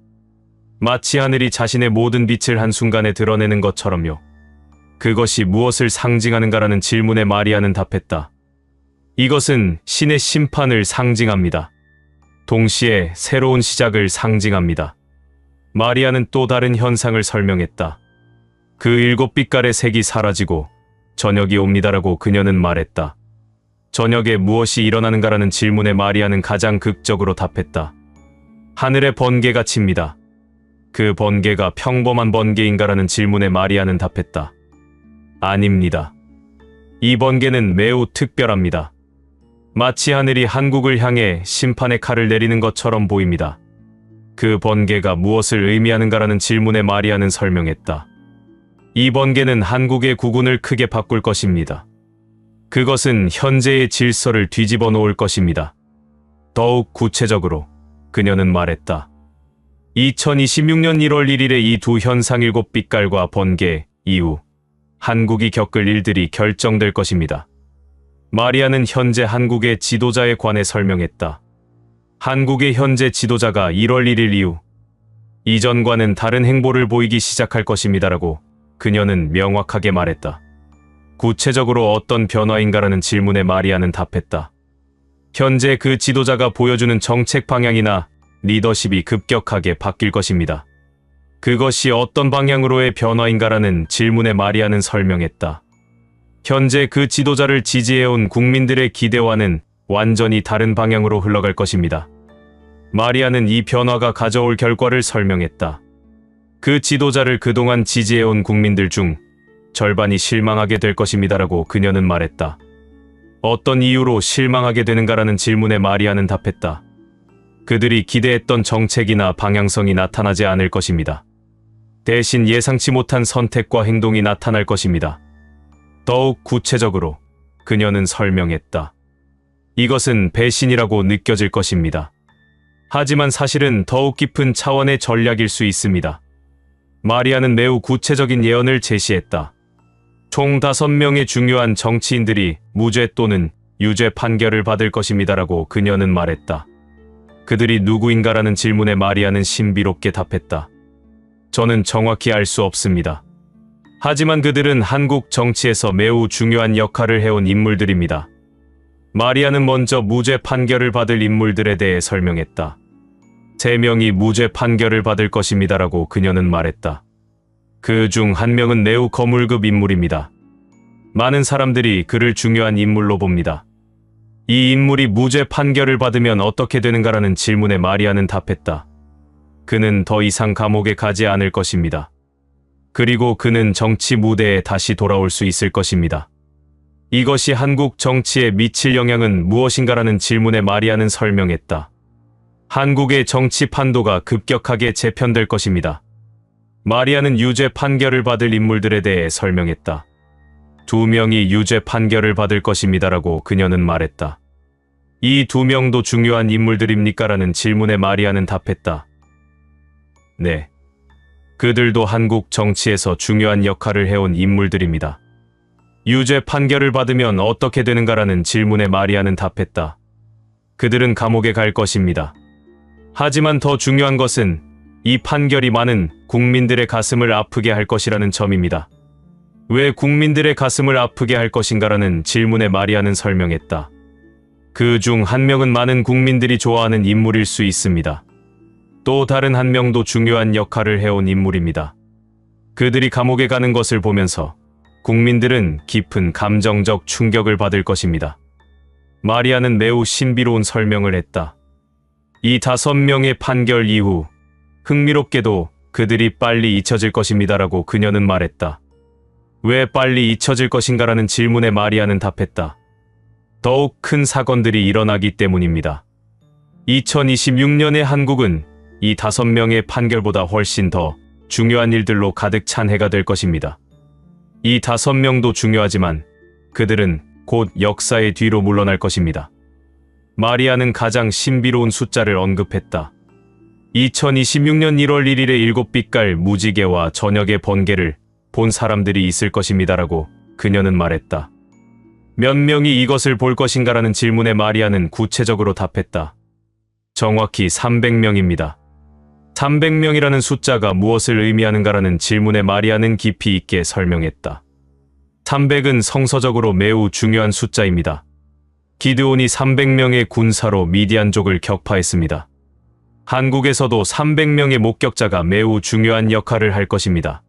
마치 하늘이 자신의 모든 빛을 한순간에 드러내는 것처럼요. 그것이 무엇을 상징하는가라는 질문에 마리아는 답했다. 이것은 신의 심판을 상징합니다. 동시에 새로운 시작을 상징합니다. 마리아는 또 다른 현상을 설명했다. 그 7빛깔의 색이 사라지고 저녁이 옵니다라고 그녀는 말했다. 저녁에 무엇이 일어나는가라는 질문에 마리아는 가장 극적으로 답했다. 하늘에 번개가 칩니다. 그 번개가 평범한 번개인가라는 질문에 마리아는 답했다. 아닙니다. 이 번개는 매우 특별합니다. 마치 하늘이 한국을 향해 심판의 칼을 내리는 것처럼 보입니다. 그 번개가 무엇을 의미하는가라는 질문에 마리아는 설명했다. 이 번개는 한국의 국운을 크게 바꿀 것입니다. 그것은 현재의 질서를 뒤집어 놓을 것입니다. 더욱 구체적으로 그녀는 말했다. 2026년 1월 1일에 이 두 현상 7빛깔과 번개 이후 한국이 겪을 일들이 결정될 것입니다. 마리아는 현재 한국의 지도자에 관해 설명했다. 한국의 현재 지도자가 1월 1일 이후 이전과는 다른 행보를 보이기 시작할 것입니다라고 그녀는 명확하게 말했다. 구체적으로 어떤 변화인가라는 질문에 마리아는 답했다. 현재 그 지도자가 보여주는 정책 방향이나 리더십이 급격하게 바뀔 것입니다. 그것이 어떤 방향으로의 변화인가라는 질문에 마리아는 설명했다. 현재 그 지도자를 지지해온 국민들의 기대와는 완전히 다른 방향으로 흘러갈 것입니다. 마리아는 이 변화가 가져올 결과를 설명했다. 그 지도자를 그동안 지지해온 국민들 중 절반이 실망하게 될 것입니다라고 그녀는 말했다. 어떤 이유로 실망하게 되는가라는 질문에 마리아는 답했다. 그들이 기대했던 정책이나 방향성이 나타나지 않을 것입니다. 대신 예상치 못한 선택과 행동이 나타날 것입니다. 더욱 구체적으로 그녀는 설명했다. 이것은 배신이라고 느껴질 것입니다. 하지만 사실은 더욱 깊은 차원의 전략일 수 있습니다. 마리아는 매우 구체적인 예언을 제시했다. 총 5명의 중요한 정치인들이 무죄 또는 유죄 판결을 받을 것입니다라고 그녀는 말했다. 그들이 누구인가라는 질문에 마리아는 신비롭게 답했다. 저는 정확히 알 수 없습니다. 하지만 그들은 한국 정치에서 매우 중요한 역할을 해온 인물들입니다. 마리아는 먼저 무죄 판결을 받을 인물들에 대해 설명했다. 3명이 무죄 판결을 받을 것입니다라고 그녀는 말했다. 그 중 1명은 매우 거물급 인물입니다. 많은 사람들이 그를 중요한 인물로 봅니다. 이 인물이 무죄 판결을 받으면 어떻게 되는가라는 질문에 마리아는 답했다. 그는 더 이상 감옥에 가지 않을 것입니다. 그리고 그는 정치 무대에 다시 돌아올 수 있을 것입니다. 이것이 한국 정치에 미칠 영향은 무엇인가라는 질문에 마리아는 설명했다. 한국의 정치 판도가 급격하게 재편될 것입니다. 마리아는 유죄 판결을 받을 인물들에 대해 설명했다. 2명이 유죄 판결을 받을 것입니다라고 그녀는 말했다. 이 2명도 중요한 인물들입니까라는 질문에 마리아는 답했다. 네. 그들도 한국 정치에서 중요한 역할을 해온 인물들입니다. 유죄 판결을 받으면 어떻게 되는가라는 질문에 마리아는 답했다. 그들은 감옥에 갈 것입니다. 하지만 더 중요한 것은 이 판결이 많은 국민들의 가슴을 아프게 할 것이라는 점입니다. 왜 국민들의 가슴을 아프게 할 것인가라는 질문에 마리아는 설명했다. 그 중 1명은 많은 국민들이 좋아하는 인물일 수 있습니다. 또 다른 1명도 중요한 역할을 해온 인물입니다. 그들이 감옥에 가는 것을 보면서 국민들은 깊은 감정적 충격을 받을 것입니다. 마리아는 매우 신비로운 설명을 했다. 이 5명의 판결 이후 흥미롭게도 그들이 빨리 잊혀질 것입니다라고 그녀는 말했다. 왜 빨리 잊혀질 것인가라는 질문에 마리아는 답했다. 더욱 큰 사건들이 일어나기 때문입니다. 2026년의 한국은 이 5명의 판결보다 훨씬 더 중요한 일들로 가득 찬 해가 될 것입니다. 이 5명도 중요하지만 그들은 곧 역사의 뒤로 물러날 것입니다. 마리아는 가장 신비로운 숫자를 언급했다. 2026년 1월 1일에 7빛깔 무지개와 저녁의 번개를 본 사람들이 있을 것입니다라고 그녀는 말했다. 몇 명이 이것을 볼 것인가라는 질문에 마리아는 구체적으로 답했다. 정확히 300명입니다. 300명이라는 숫자가 무엇을 의미하는가라는 질문에 마리아는 깊이 있게 설명했다. 300은 성서적으로 매우 중요한 숫자입니다. 기드온이 300명의 군사로 미디안족을 격파했습니다. 한국에서도 300명의 목격자가 매우 중요한 역할을 할 것입니다.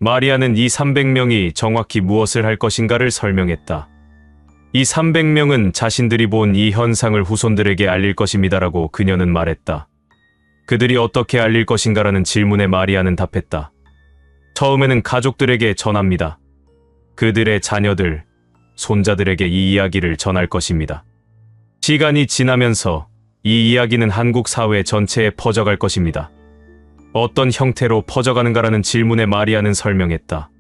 마리아는 이 300명이 정확히 무엇을 할 것인가를 설명했다. 이 300명은 자신들이 본 이 현상을 후손들에게 알릴 것입니다라고 그녀는 말했다. 그들이 어떻게 알릴 것인가라는 질문에 마리아는 답했다. 처음에는 가족들에게 전합니다. 그들의 자녀들, 손자들에게 이 이야기를 전할 것입니다. 시간이 지나면서 이 이야기는 한국 사회 전체에 퍼져갈 것입니다. 어떤 형태로 퍼져가는가라는 질문에 마리아는 설명했다.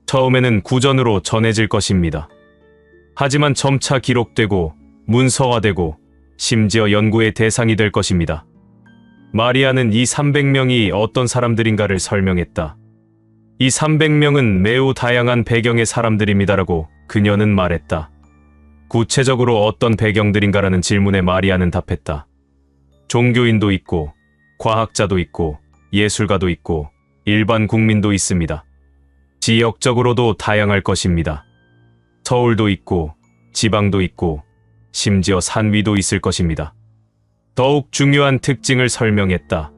처음에는 구전으로 전해질 것입니다. 하지만 점차 기록되고 문서화되고 심지어 연구의 대상이 될 것입니다. 마리아는 이 300명이 어떤 사람들인가를 설명했다. 이 300명은 매우 다양한 배경의 사람들입니다라고 그녀는 말했다. 구체적으로 어떤 배경들인가라는 질문에 마리아는 답했다. 종교인도 있고, 과학자도 있고, 예술가도 있고, 일반 국민도 있습니다. 지역적으로도 다양할 것입니다. 서울도 있고, 지방도 있고, 심지어 산 위도 있을 것입니다. 더욱 중요한 특징을 설명했다.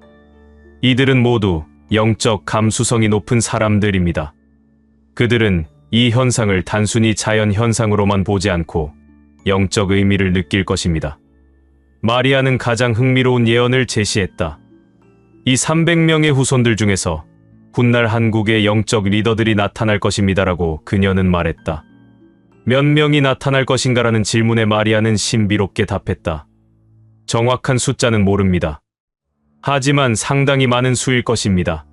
이들은 모두 영적 감수성이 높은 사람들입니다. 그들은 이 현상을 단순히 자연 현상으로만 보지 않고 영적 의미를 느낄 것입니다. 마리아는 가장 흥미로운 예언을 제시했다. 이 300명의 후손들 중에서 훗날 한국의 영적 리더들이 나타날 것입니다라고 그녀는 말했다. 몇 명이 나타날 것인가라는 질문에 마리아는 신비롭게 답했다. 정확한 숫자는 모릅니다. 하지만 상당히 많은 수일 것입니다.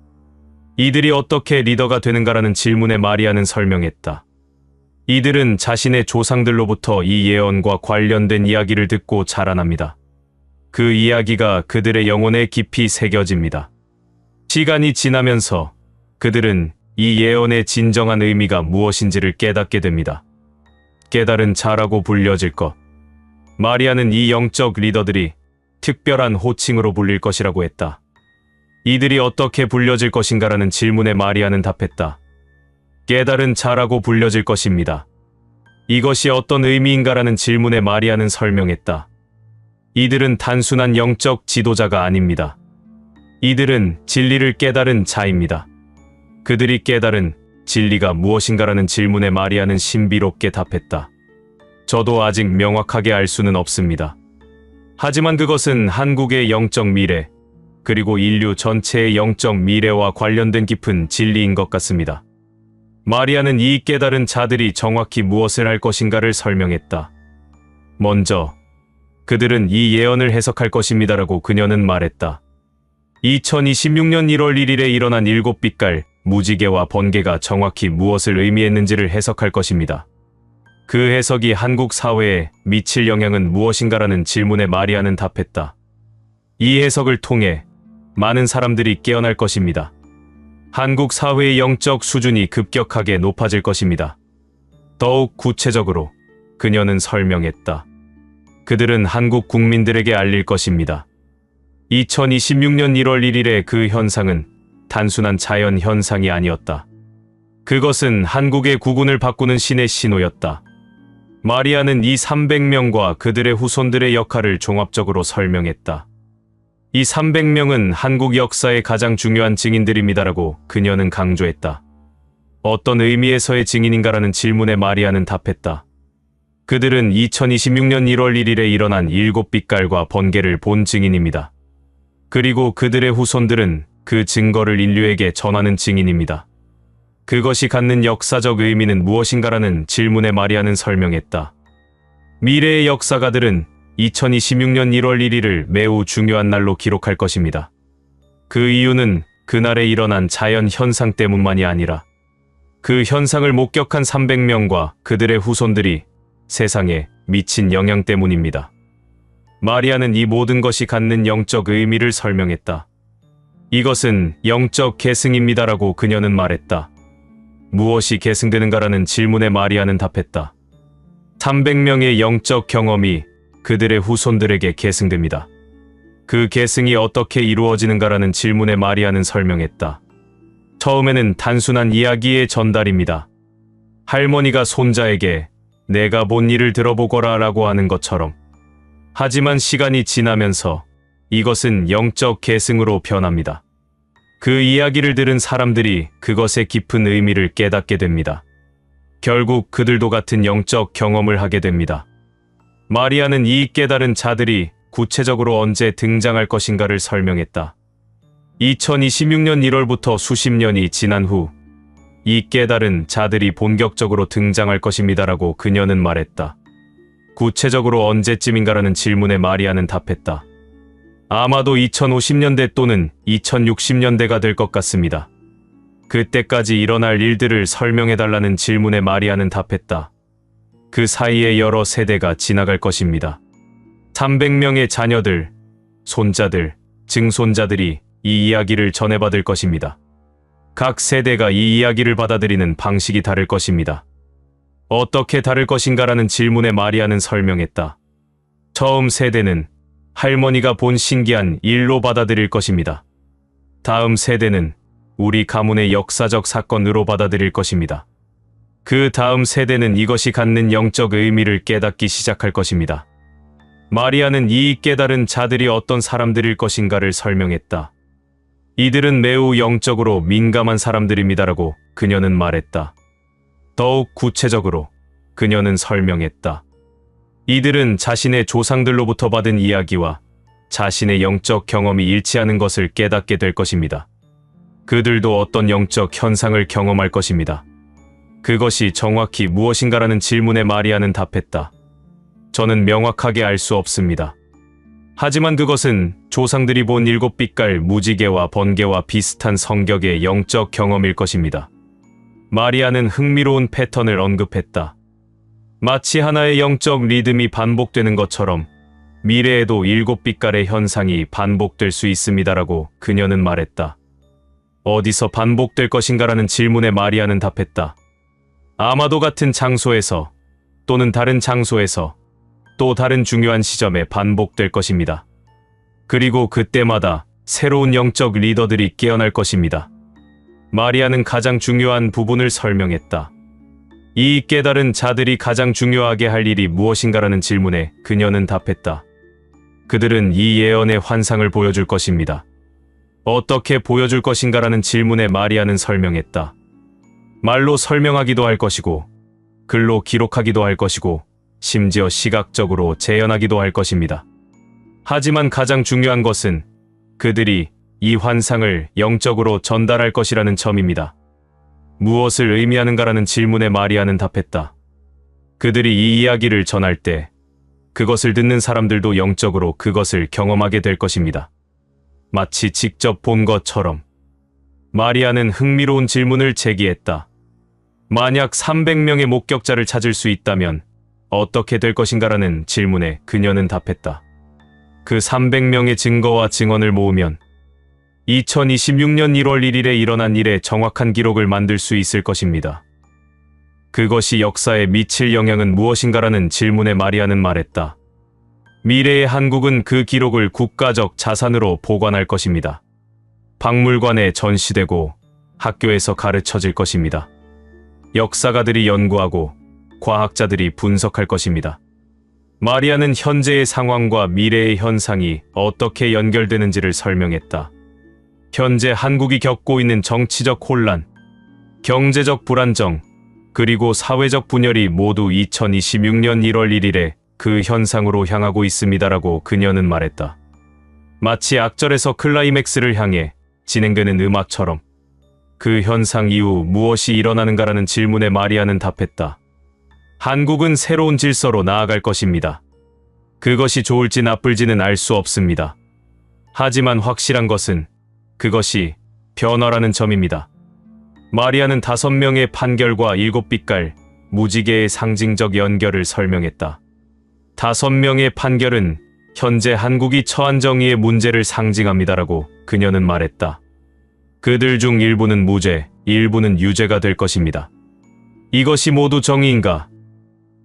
이들이 어떻게 리더가 되는가라는 질문에 마리아는 설명했다. 이들은 자신의 조상들로부터 이 예언과 관련된 이야기를 듣고 자라납니다. 그 이야기가 그들의 영혼에 깊이 새겨집니다. 시간이 지나면서 그들은 이 예언의 진정한 의미가 무엇인지를 깨닫게 됩니다. 깨달은 자라고 불려질 것. 마리아는 이 영적 리더들이 특별한 호칭으로 불릴 것이라고 했다. 이들이 어떻게 불려질 것인가라는 질문에 마리아는 답했다. 깨달은 자라고 불려질 것입니다. 이것이 어떤 의미인가라는 질문에 마리아는 설명했다. 이들은 단순한 영적 지도자가 아닙니다. 이들은 진리를 깨달은 자입니다. 그들이 깨달은 진리가 무엇인가라는 질문에 마리아는 신비롭게 답했다. 저도 아직 명확하게 알 수는 없습니다. 하지만 그것은 한국의 영적 미래, 그리고 인류 전체의 영적 미래와 관련된 깊은 진리인 것 같습니다. 마리아는 이 깨달은 자들이 정확히 무엇을 할 것인가를 설명했다. 먼저, 그들은 이 예언을 해석할 것입니다라고 그녀는 말했다. 2026년 1월 1일에 일어난 7빛깔 무지개와 번개가 정확히 무엇을 의미했는지를 해석할 것입니다. 그 해석이 한국 사회에 미칠 영향은 무엇인가라는 질문에 마리아는 답했다. 이 해석을 통해 많은 사람들이 깨어날 것입니다. 한국 사회의 영적 수준이 급격하게 높아질 것입니다. 더욱 구체적으로 그녀는 설명했다. 그들은 한국 국민들에게 알릴 것입니다. 2026년 1월 1일의 그 현상은 단순한 자연 현상이 아니었다. 그것은 한국의 국운을 바꾸는 신의 신호였다. 마리아는 이 300명과 그들의 후손들의 역할을 종합적으로 설명했다. 이 300명은 한국 역사의 가장 중요한 증인들입니다라고 그녀는 강조했다. 어떤 의미에서의 증인인가라는 질문에 마리아는 답했다. 그들은 2026년 1월 1일에 일어난 7빛깔과 번개를 본 증인입니다. 그리고 그들의 후손들은 그 증거를 인류에게 전하는 증인입니다. 그것이 갖는 역사적 의미는 무엇인가라는 질문에 마리아는 설명했다. 미래의 역사가들은 2026년 1월 1일을 매우 중요한 날로 기록할 것입니다. 그 이유는 그날에 일어난 자연 현상 때문만이 아니라 그 현상을 목격한 300명과 그들의 후손들이 세상에 미친 영향 때문입니다. 마리아는 이 모든 것이 갖는 영적 의미를 설명했다. 이것은 영적 계승입니다라고 그녀는 말했다. 무엇이 계승되는가라는 질문에 마리아는 답했다. 300명의 영적 경험이 그들의 후손들에게 계승됩니다. 그 계승이 어떻게 이루어지는가라는 질문에 마리아는 설명했다. 처음에는 단순한 이야기의 전달입니다. 할머니가 손자에게 내가 본 일을 들어보거라 라고 하는 것처럼. 하지만 시간이 지나면서 이것은 영적 계승으로 변합니다. 그 이야기를 들은 사람들이 그것의 깊은 의미를 깨닫게 됩니다. 결국 그들도 같은 영적 경험을 하게 됩니다. 마리아는 이 깨달은 자들이 구체적으로 언제 등장할 것인가를 설명했다. 2026년 1월부터 수십 년이 지난 후 이 깨달은 자들이 본격적으로 등장할 것입니다라고 그녀는 말했다. 구체적으로 언제쯤인가라는 질문에 마리아는 답했다. 아마도 2050년대 또는 2060년대가 될 것 같습니다. 그때까지 일어날 일들을 설명해달라는 질문에 마리아는 답했다. 그 사이에 여러 세대가 지나갈 것입니다. 300명의 자녀들, 손자들, 증손자들이 이 이야기를 전해받을 것입니다. 각 세대가 이 이야기를 받아들이는 방식이 다를 것입니다. 어떻게 다를 것인가라는 질문에 마리아는 설명했다. 처음 세대는 할머니가 본 신기한 일로 받아들일 것입니다. 다음 세대는 우리 가문의 역사적 사건으로 받아들일 것입니다. 그 다음 세대는 이것이 갖는 영적 의미를 깨닫기 시작할 것입니다. 마리아는 이 깨달은 자들이 어떤 사람들일 것인가를 설명했다. 이들은 매우 영적으로 민감한 사람들입니다라고 그녀는 말했다. 더욱 구체적으로 그녀는 설명했다. 이들은 자신의 조상들로부터 받은 이야기와 자신의 영적 경험이 일치하는 것을 깨닫게 될 것입니다. 그들도 어떤 영적 현상을 경험할 것입니다. 그것이 정확히 무엇인가라는 질문에 마리아는 답했다. 저는 명확하게 알 수 없습니다. 하지만 그것은 조상들이 본 7빛깔 무지개와 번개와 비슷한 성격의 영적 경험일 것입니다. 마리아는 흥미로운 패턴을 언급했다. 마치 하나의 영적 리듬이 반복되는 것처럼 미래에도 7빛깔의 현상이 반복될 수 있습니다라고 그녀는 말했다. 어디서 반복될 것인가라는 질문에 마리아는 답했다. 아마도 같은 장소에서 또는 다른 장소에서 또 다른 중요한 시점에 반복될 것입니다. 그리고 그때마다 새로운 영적 리더들이 깨어날 것입니다. 마리아는 가장 중요한 부분을 설명했다. 이 깨달은 자들이 가장 중요하게 할 일이 무엇인가라는 질문에 그녀는 답했다. 그들은 이 예언의 환상을 보여줄 것입니다. 어떻게 보여줄 것인가라는 질문에 마리아는 설명했다. 말로 설명하기도 할 것이고, 글로 기록하기도 할 것이고, 심지어 시각적으로 재현하기도 할 것입니다. 하지만 가장 중요한 것은 그들이 이 환상을 영적으로 전달할 것이라는 점입니다. 무엇을 의미하는가라는 질문에 마리아는 답했다. 그들이 이 이야기를 전할 때 그것을 듣는 사람들도 영적으로 그것을 경험하게 될 것입니다. 마치 직접 본 것처럼. 마리아는 흥미로운 질문을 제기했다. 만약 300명의 목격자를 찾을 수 있다면 어떻게 될 것인가라는 질문에 그녀는 답했다. 그 300명의 증거와 증언을 모으면 2026년 1월 1일에 일어난 일의 정확한 기록을 만들 수 있을 것입니다. 그것이 역사에 미칠 영향은 무엇인가라는 질문에 마리아는 말했다. 미래의 한국은 그 기록을 국가적 자산으로 보관할 것입니다. 박물관에 전시되고 학교에서 가르쳐질 것입니다. 역사가들이 연구하고 과학자들이 분석할 것입니다. 마리아는 현재의 상황과 미래의 현상이 어떻게 연결되는지를 설명했다. 현재 한국이 겪고 있는 정치적 혼란, 경제적 불안정, 그리고 사회적 분열이 모두 2026년 1월 1일에 그 현상으로 향하고 있습니다라고 그녀는 말했다. 마치 악절에서 클라이맥스를 향해 진행되는 음악처럼. 그 현상 이후 무엇이 일어나는가라는 질문에 마리아는 답했다. 한국은 새로운 질서로 나아갈 것입니다. 그것이 좋을지 나쁠지는 알 수 없습니다. 하지만 확실한 것은 그것이 변화라는 점입니다. 마리아는 5명의 판결과 7빛깔 무지개의 상징적 연결을 설명했다. 5명의 판결은 현재 한국이 처한 정의의 문제를 상징합니다라고 그녀는 말했다. 그들 중 일부는 무죄, 일부는 유죄가 될 것입니다. 이것이 모두 정의인가?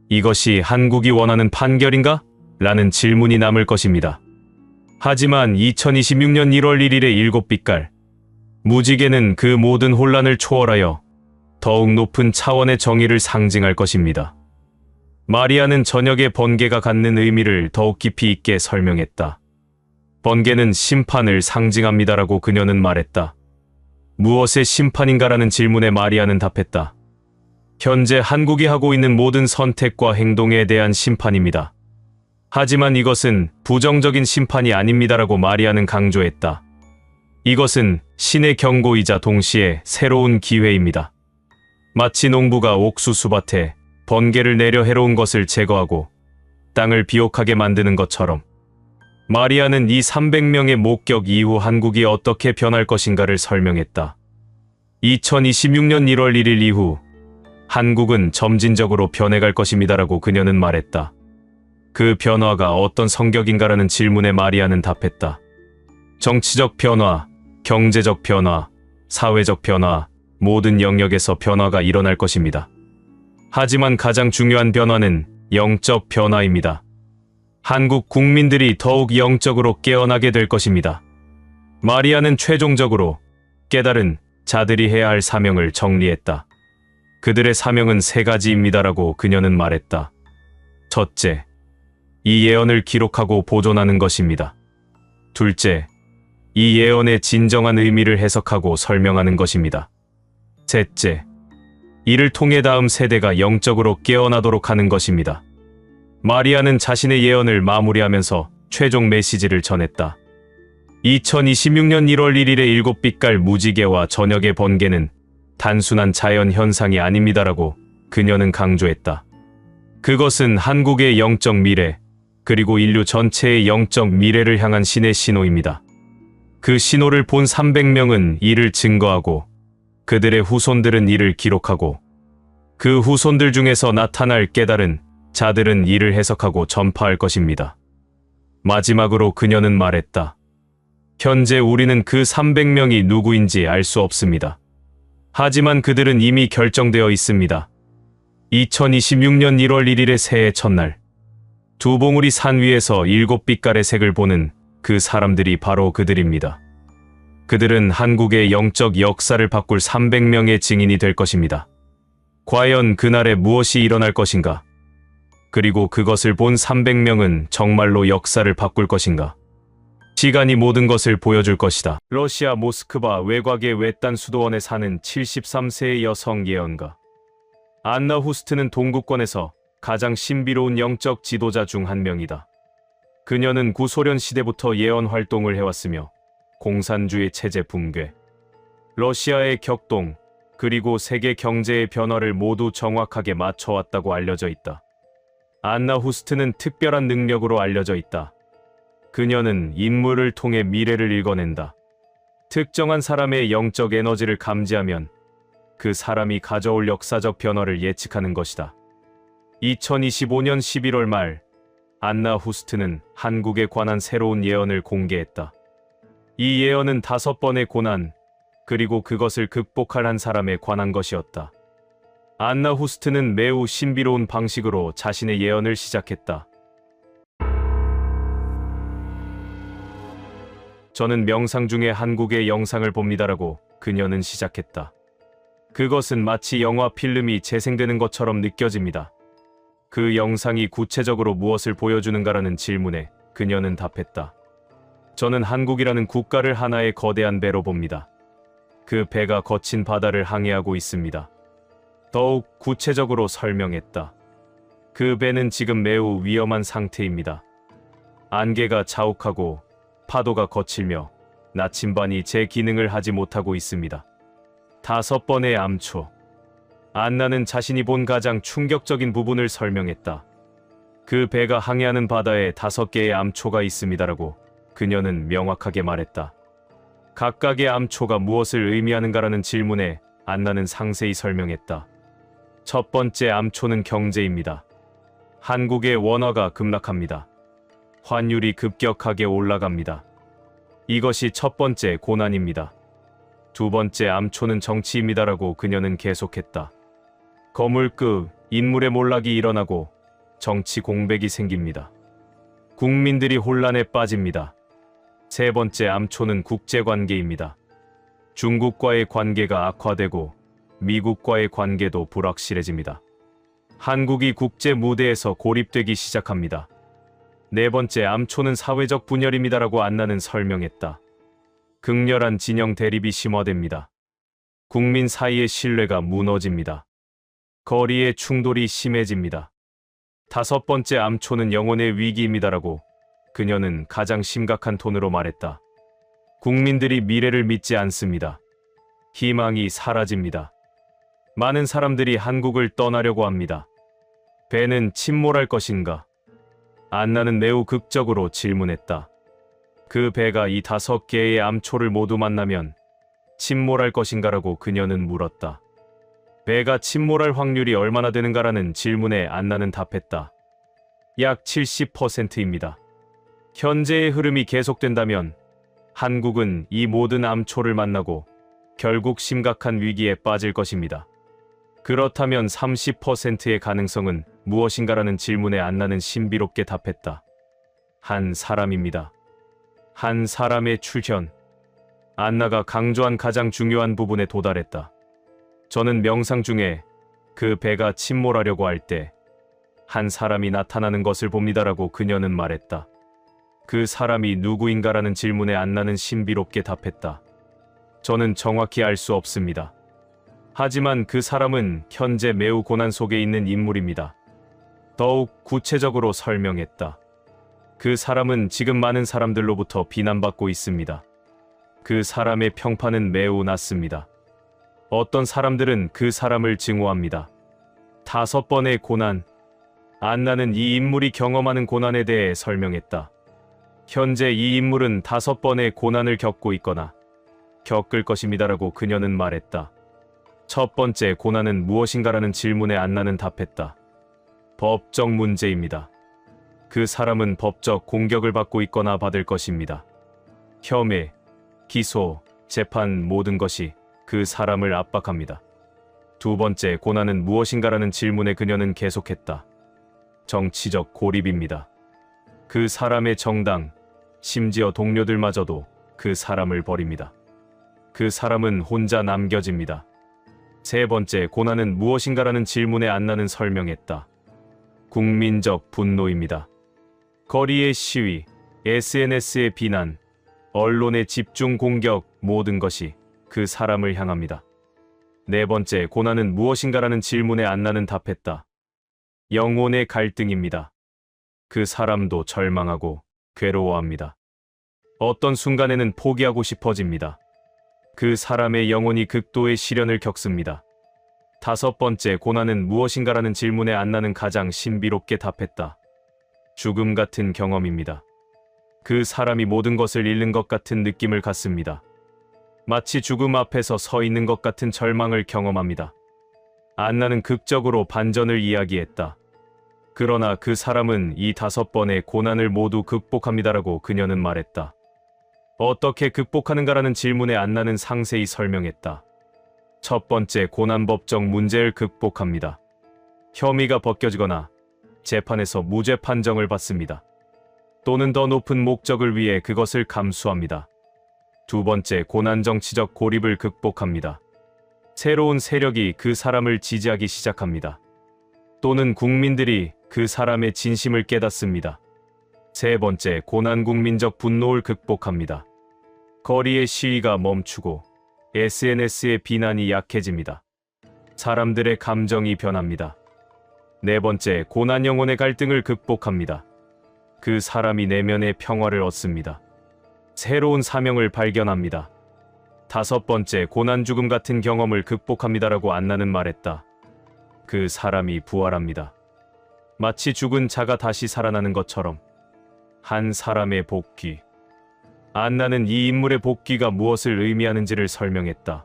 이것이 한국이 원하는 판결인가? 라는 질문이 남을 것입니다. 하지만 2026년 1월 1일의 7빛깔 무지개는 그 모든 혼란을 초월하여 더욱 높은 차원의 정의를 상징할 것입니다. 마리아는 저녁의 번개가 갖는 의미를 더욱 깊이 있게 설명했다. 번개는 심판을 상징합니다라고 그녀는 말했다. 무엇의 심판인가라는 질문에 마리아는 답했다. 현재 한국이 하고 있는 모든 선택과 행동에 대한 심판입니다. 하지만 이것은 부정적인 심판이 아닙니다라고 마리아는 강조했다. 이것은 신의 경고이자 동시에 새로운 기회입니다. 마치 농부가 옥수수밭에 번개를 내려 해로운 것을 제거하고 땅을 비옥하게 만드는 것처럼 마리아는 이 300명의 목격 이후 한국이 어떻게 변할 것인가를 설명했다. 2026년 1월 1일 이후 한국은 점진적으로 변해갈 것입니다라고 그녀는 말했다. 그 변화가 어떤 성격인가라는 질문에 마리아는 답했다. 정치적 변화, 경제적 변화, 사회적 변화, 모든 영역에서 변화가 일어날 것입니다. 하지만 가장 중요한 변화는 영적 변화입니다. 한국 국민들이 더욱 영적으로 깨어나게 될 것입니다. 마리아는 최종적으로 깨달은 자들이 해야 할 사명을 정리했다. 그들의 사명은 3가지입니다라고 그녀는 말했다. 첫째, 이 예언을 기록하고 보존하는 것입니다. 둘째, 이 예언의 진정한 의미를 해석하고 설명하는 것입니다. 셋째, 이를 통해 다음 세대가 영적으로 깨어나도록 하는 것입니다. 마리아는 자신의 예언을 마무리하면서 최종 메시지를 전했다. 2026년 1월 1일의 7빛깔 무지개와 저녁의 번개는 단순한 자연 현상이 아닙니다라고 그녀는 강조했다. 그것은 한국의 영적 미래, 그리고 인류 전체의 영적 미래를 향한 신의 신호입니다. 그 신호를 본 300명은 이를 증거하고 그들의 후손들은 이를 기록하고 그 후손들 중에서 나타날 깨달은 자들은 이를 해석하고 전파할 것입니다. 마지막으로 그녀는 말했다. 현재 우리는 그 300명이 누구인지 알 수 없습니다. 하지만 그들은 이미 결정되어 있습니다. 2026년 1월 1일의 새해 첫날, 두 봉우리 산 위에서 7빛깔의 색을 보는 그 사람들이 바로 그들입니다. 그들은 한국의 영적 역사를 바꿀 300명의 증인이 될 것입니다. 과연 그날에 무엇이 일어날 것인가? 그리고 그것을 본 300명은 정말로 역사를 바꿀 것인가? 시간이 모든 것을 보여줄 것이다. 러시아 모스크바 외곽의 외딴 수도원에 사는 73세의 여성 예언가. 안나 후스트는 동구권에서 가장 신비로운 영적 지도자 중 한 명이다. 그녀는 구소련 시대부터 예언 활동을 해왔으며 공산주의 체제 붕괴, 러시아의 격동, 그리고 세계 경제의 변화를 모두 정확하게 맞춰왔다고 알려져 있다. 안나 후스트는 특별한 능력으로 알려져 있다. 그녀는 인물을 통해 미래를 읽어낸다. 특정한 사람의 영적 에너지를 감지하면 그 사람이 가져올 역사적 변화를 예측하는 것이다. 2025년 11월 말, 안나 후스트는 한국에 관한 새로운 예언을 공개했다. 이 예언은 5번의 고난, 그리고 그것을 극복할 한 사람에 관한 것이었다. 안나 후스트는 매우 신비로운 방식으로 자신의 예언을 시작했다. 저는 명상 중에 한국의 영상을 봅니다라고 그녀는 시작했다. 그것은 마치 영화 필름이 재생되는 것처럼 느껴집니다. 그 영상이 구체적으로 무엇을 보여주는가라는 질문에 그녀는 답했다. 저는 한국이라는 국가를 하나의 거대한 배로 봅니다. 그 배가 거친 바다를 항해하고 있습니다. 더욱 구체적으로 설명했다. 그 배는 지금 매우 위험한 상태입니다. 안개가 자욱하고 파도가 거칠며 나침반이 제 기능을 하지 못하고 있습니다. 5번의 암초. 안나는 자신이 본 가장 충격적인 부분을 설명했다. 그 배가 항해하는 바다에 5개의 암초가 있습니다라고 그녀는 명확하게 말했다. 각각의 암초가 무엇을 의미하는가라는 질문에 안나는 상세히 설명했다. 첫 번째 암초는 경제입니다. 한국의 원화가 급락합니다. 환율이 급격하게 올라갑니다. 이것이 첫 번째 고난입니다. 두 번째 암초는 정치입니다라고 그녀는 계속했다. 거물급 인물의 몰락이 일어나고 정치 공백이 생깁니다. 국민들이 혼란에 빠집니다. 세 번째 암초는 국제관계입니다. 중국과의 관계가 악화되고 미국과의 관계도 불확실해집니다. 한국이 국제 무대에서 고립되기 시작합니다. 네 번째 암초는 사회적 분열입니다라고 안나는 설명했다. 극렬한 진영 대립이 심화됩니다. 국민 사이의 신뢰가 무너집니다. 거리의 충돌이 심해집니다. 다섯 번째 암초는 영혼의 위기입니다라고 그녀는 가장 심각한 톤으로 말했다. 국민들이 미래를 믿지 않습니다. 희망이 사라집니다. 많은 사람들이 한국을 떠나려고 합니다. 배는 침몰할 것인가? 안나는 매우 극적으로 질문했다. 그 배가 이 5개의 암초를 모두 만나면 침몰할 것인가라고 그녀는 물었다. 배가 침몰할 확률이 얼마나 되는가라는 질문에 안나는 답했다. 약 70%입니다. 현재의 흐름이 계속된다면 한국은 이 모든 암초를 만나고 결국 심각한 위기에 빠질 것입니다. 그렇다면 30%의 가능성은 무엇인가라는 질문에 안나는 신비롭게 답했다. 한 사람입니다. 한 사람의 출현. 안나가 강조한 가장 중요한 부분에 도달했다. 저는 명상 중에 그 배가 침몰하려고 할 때 한 사람이 나타나는 것을 봅니다라고 그녀는 말했다. 그 사람이 누구인가라는 질문에 안나는 신비롭게 답했다. 저는 정확히 알 수 없습니다. 하지만 그 사람은 현재 매우 고난 속에 있는 인물입니다. 더욱 구체적으로 설명했다. 그 사람은 지금 많은 사람들로부터 비난받고 있습니다. 그 사람의 평판은 매우 낮습니다. 어떤 사람들은 그 사람을 증오합니다. 5번의 고난. 안나는 이 인물이 경험하는 고난에 대해 설명했다. 현재 이 인물은 5번의 고난을 겪고 있거나 겪을 것입니다라고 그녀는 말했다. 첫 번째 고난은 무엇인가라는 질문에 안나는 답했다. 법적 문제입니다. 그 사람은 법적 공격을 받고 있거나 받을 것입니다. 혐의, 기소, 재판 모든 것이 그 사람을 압박합니다. 두 번째 고난은 무엇인가라는 질문에 그녀는 계속했다. 정치적 고립입니다. 그 사람의 정당, 심지어 동료들마저도 그 사람을 버립니다. 그 사람은 혼자 남겨집니다. 세 번째 고난은 무엇인가라는 질문에 안나는 설명했다. 국민적 분노입니다. 거리의 시위, SNS의 비난, 언론의 집중 공격 모든 것이 그 사람을 향합니다. 네 번째 고난은 무엇인가라는 질문에 안나는 답했다. 영혼의 갈등입니다. 그 사람도 절망하고 괴로워합니다. 어떤 순간에는 포기하고 싶어집니다. 그 사람의 영혼이 극도의 시련을 겪습니다. 다섯 번째 고난은 무엇인가라는 질문에 안나는 가장 신비롭게 답했다. 죽음 같은 경험입니다. 그 사람이 모든 것을 잃는 것 같은 느낌을 갖습니다. 마치 죽음 앞에서 서 있는 것 같은 절망을 경험합니다. 안나는 극적으로 반전을 이야기했다. 그러나 그 사람은 이 5번의 고난을 모두 극복합니다라고 그녀는 말했다. 어떻게 극복하는가라는 질문에 안나는 상세히 설명했다. 첫 번째 고난법적 문제를 극복합니다. 혐의가 벗겨지거나 재판에서 무죄 판정을 받습니다. 또는 더 높은 목적을 위해 그것을 감수합니다. 두 번째 고난 정치적 고립을 극복합니다. 새로운 세력이 그 사람을 지지하기 시작합니다. 또는 국민들이 그 사람의 진심을 깨닫습니다. 세 번째 고난 국민적 분노를 극복합니다. 거리의 시위가 멈추고 SNS의 비난이 약해집니다. 사람들의 감정이 변합니다. 네 번째 고난 영혼의 갈등을 극복합니다. 그 사람이 내면의 평화를 얻습니다. 새로운 사명을 발견합니다. 다섯 번째 고난 죽음 같은 경험을 극복합니다라고 안나는 말했다. 그 사람이 부활합니다. 마치 죽은 자가 다시 살아나는 것처럼. 한 사람의 복귀. 안나는 이 인물의 복귀가 무엇을 의미하는지를 설명했다.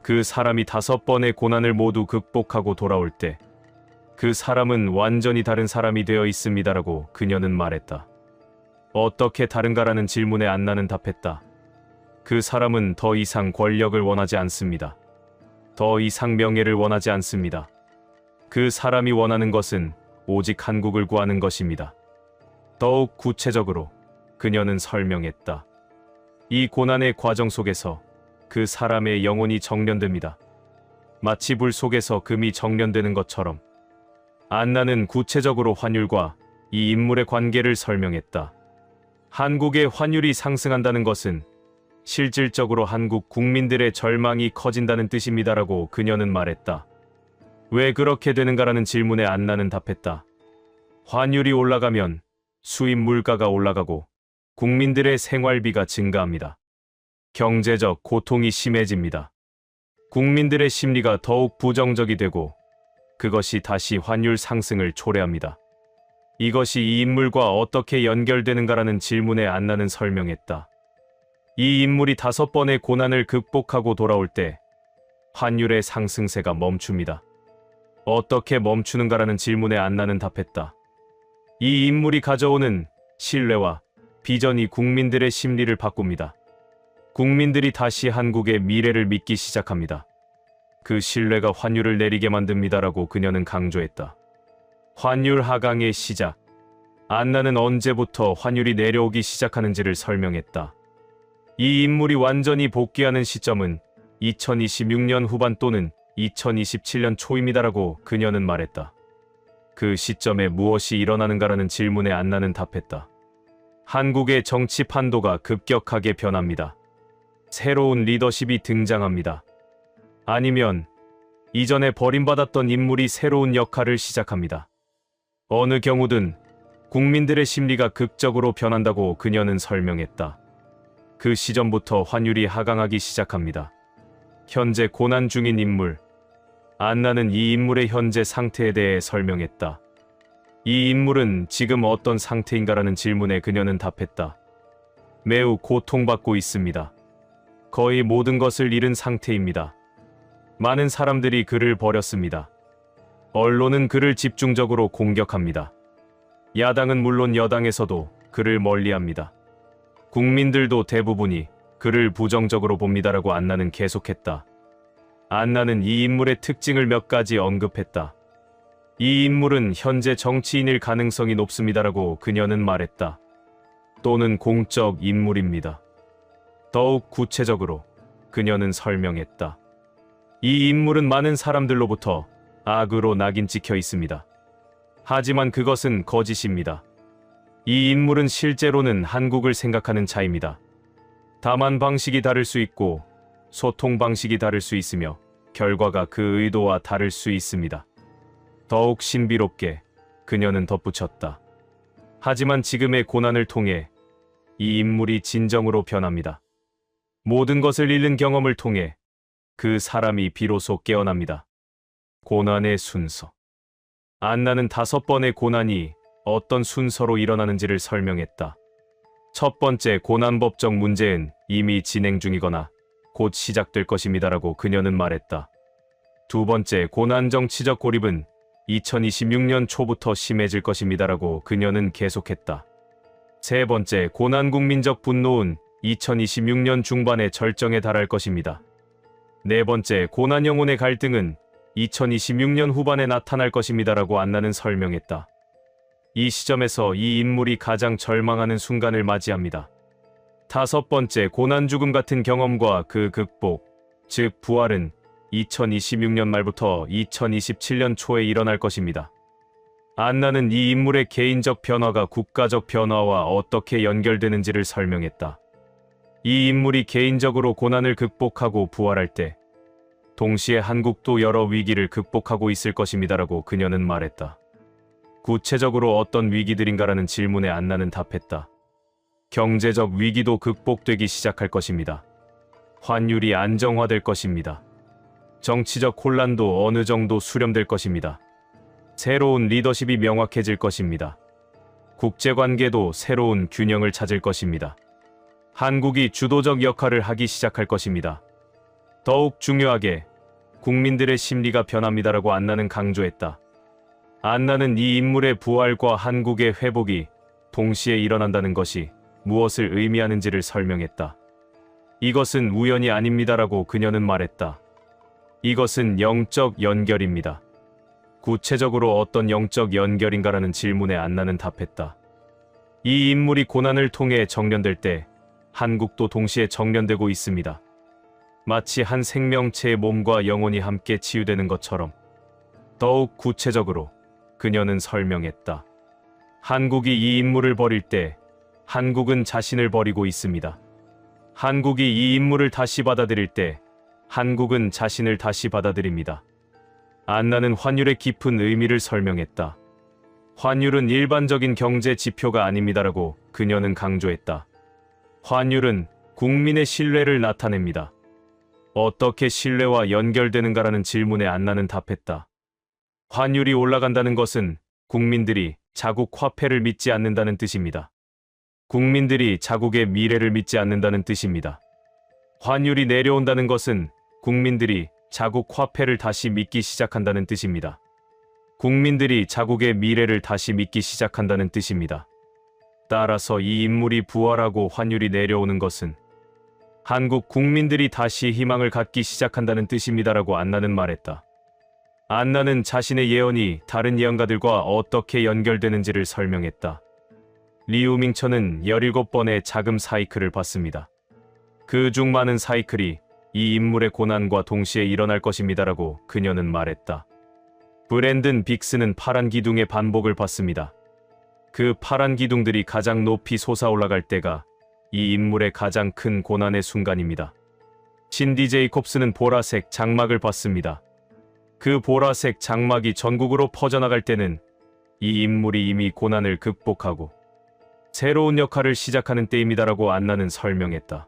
그 사람이 5번의 고난을 모두 극복하고 돌아올 때 그 사람은 완전히 다른 사람이 되어 있습니다라고 그녀는 말했다. 어떻게 다른가라는 질문에 안나는 답했다. 그 사람은 더 이상 권력을 원하지 않습니다. 더 이상 명예를 원하지 않습니다. 그 사람이 원하는 것은 오직 한국을 구하는 것입니다. 더욱 구체적으로 그녀는 설명했다. 이 고난의 과정 속에서 그 사람의 영혼이 정련됩니다. 마치 불 속에서 금이 정련되는 것처럼. 안나는 구체적으로 환율과 이 인물의 관계를 설명했다. 한국의 환율이 상승한다는 것은 실질적으로 한국 국민들의 절망이 커진다는 뜻입니다라고 그녀는 말했다. 왜 그렇게 되는가라는 질문에 안나는 답했다. 환율이 올라가면 수입 물가가 올라가고 국민들의 생활비가 증가합니다. 경제적 고통이 심해집니다. 국민들의 심리가 더욱 부정적이 되고 그것이 다시 환율 상승을 초래합니다. 이것이 이 인물과 어떻게 연결되는가라는 질문에 안나는 설명했다. 이 인물이 5번의 고난을 극복하고 돌아올 때 환율의 상승세가 멈춥니다. 어떻게 멈추는가라는 질문에 안나는 답했다. 이 인물이 가져오는 신뢰와 비전이 국민들의 심리를 바꿉니다. 국민들이 다시 한국의 미래를 믿기 시작합니다. 그 신뢰가 환율을 내리게 만듭니다라고 그녀는 강조했다. 환율 하강의 시작. 안나는 언제부터 환율이 내려오기 시작하는지를 설명했다. 이 인물이 완전히 복귀하는 시점은 2026년 후반 또는 2027년 초입니다라고 그녀는 말했다. 그 시점에 무엇이 일어나는가라는 질문에 안나는 답했다. 한국의 정치 판도가 급격하게 변합니다. 새로운 리더십이 등장합니다. 아니면 이전에 버림받았던 인물이 새로운 역할을 시작합니다. 어느 경우든 국민들의 심리가 극적으로 변한다고 그녀는 설명했다. 그 시점부터 환율이 하강하기 시작합니다. 현재 고난 중인 인물. 안나는 이 인물의 현재 상태에 대해 설명했다. 이 인물은 지금 어떤 상태인가라는 질문에 그녀는 답했다. 매우 고통받고 있습니다. 거의 모든 것을 잃은 상태입니다. 많은 사람들이 그를 버렸습니다. 언론은 그를 집중적으로 공격합니다. 야당은 물론 여당에서도 그를 멀리합니다. 국민들도 대부분이 그를 부정적으로 봅니다라고 안나는 계속했다. 안나는 이 인물의 특징을 몇 가지 언급했다. 이 인물은 현재 정치인일 가능성이 높습니다라고 그녀는 말했다. 또는 공적 인물입니다. 더욱 구체적으로 그녀는 설명했다. 이 인물은 많은 사람들로부터 악으로 낙인 찍혀 있습니다. 하지만 그것은 거짓입니다. 이 인물은 실제로는 한국을 생각하는 자입니다. 다만 방식이 다를 수 있고 소통 방식이 다를 수 있으며 결과가 그 의도와 다를 수 있습니다. 더욱 신비롭게 그녀는 덧붙였다. 하지만 지금의 고난을 통해 이 인물이 진정으로 변합니다. 모든 것을 잃는 경험을 통해 그 사람이 비로소 깨어납니다. 고난의 순서. 안나는 5번의 고난이 어떤 순서로 일어나는지를 설명했다. 첫 번째 고난법적 문제는 이미 진행 중이거나 곧 시작될 것입니다라고 그녀는 말했다. 두 번째 고난 정치적 고립은 2026년 초부터 심해질 것입니다라고 그녀는 계속했다. 세 번째 고난 국민적 분노는 2026년 중반에 절정에 달할 것입니다. 네 번째 고난 영혼의 갈등은 2026년 후반에 나타날 것입니다라고 안나는 설명했다. 이 시점에서 이 인물이 가장 절망하는 순간을 맞이합니다. 다섯 번째 고난 죽음 같은 경험과 그 극복, 즉 부활은 2026년 말부터 2027년 초에 일어날 것입니다. 안나는 이 인물의 개인적 변화가 국가적 변화와 어떻게 연결되는지를 설명했다. 이 인물이 개인적으로 고난을 극복하고 부활할 때 동시에 한국도 여러 위기를 극복하고 있을 것입니다라고 그녀는 말했다. 구체적으로 어떤 위기들인가라는 질문에 안나는 답했다. 경제적 위기도 극복되기 시작할 것입니다. 환율이 안정화될 것입니다. 정치적 혼란도 어느 정도 수렴될 것입니다. 새로운 리더십이 명확해질 것입니다. 국제관계도 새로운 균형을 찾을 것입니다. 한국이 주도적 역할을 하기 시작할 것입니다. 더욱 중요하게 국민들의 심리가 변합니다라고 안나는 강조했다. 안나는 이 인물의 부활과 한국의 회복이 동시에 일어난다는 것이 무엇을 의미하는지를 설명했다. 이것은 우연이 아닙니다라고 그녀는 말했다. 이것은 영적 연결입니다. 구체적으로 어떤 영적 연결인가라는 질문에 안나는 답했다. 이 인물이 고난을 통해 정련될 때 한국도 동시에 정련되고 있습니다. 마치 한 생명체의 몸과 영혼이 함께 치유되는 것처럼. 더욱 구체적으로 그녀는 설명했다. 한국이 이 인물을 버릴 때 한국은 자신을 버리고 있습니다. 한국이 이 인물을 다시 받아들일 때 한국은 자신을 다시 받아들입니다. 안나는 환율의 깊은 의미를 설명했다. 환율은 일반적인 경제 지표가 아닙니다라고 그녀는 강조했다. 환율은 국민의 신뢰를 나타냅니다. 어떻게 신뢰와 연결되는가라는 질문에 안나는 답했다. 환율이 올라간다는 것은 국민들이 자국 화폐를 믿지 않는다는 뜻입니다. 국민들이 자국의 미래를 믿지 않는다는 뜻입니다. 환율이 내려온다는 것은 국민들이 자국 화폐를 다시 믿기 시작한다는 뜻입니다. 국민들이 자국의 미래를 다시 믿기 시작한다는 뜻입니다. 따라서 이 인물이 부활하고 환율이 내려오는 것은 한국 국민들이 다시 희망을 갖기 시작한다는 뜻입니다라고 안나는 말했다. 안나는 자신의 예언이 다른 예언가들과 어떻게 연결되는지를 설명했다. 리우밍천은 17번의 자금 사이클을 봤습니다. 그 중 많은 사이클이 이 인물의 고난과 동시에 일어날 것입니다라고 그녀는 말했다. 브랜든 빅스는 파란 기둥의 반복을 봤습니다. 그 파란 기둥들이 가장 높이 솟아올라갈 때가 이 인물의 가장 큰 고난의 순간입니다. 신디 제이콥스는 보라색 장막을 봤습니다. 그 보라색 장막이 전국으로 퍼져나갈 때는 이 인물이 이미 고난을 극복하고 새로운 역할을 시작하는 때입니다라고 안나는 설명했다.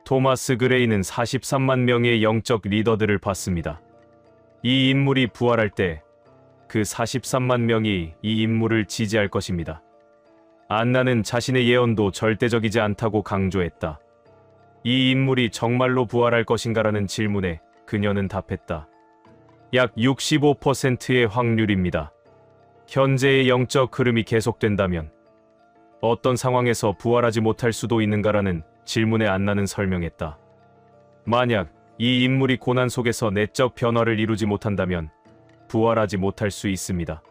토마스 그레이는 43만 명의 영적 리더들을 봤습니다. 이 인물이 부활할 때 그 43만 명이 이 인물을 지지할 것입니다. 안나는 자신의 예언도 절대적이지 않다고 강조했다. 이 인물이 정말로 부활할 것인가라는 질문에 그녀는 답했다. 약 65%의 확률입니다. 현재의 영적 흐름이 계속된다면 어떤 상황에서 부활하지 못할 수도 있는가라는 질문에 안나는 설명했다. 만약 이 인물이 고난 속에서 내적 변화를 이루지 못한다면 부활하지 못할 수 있습니다.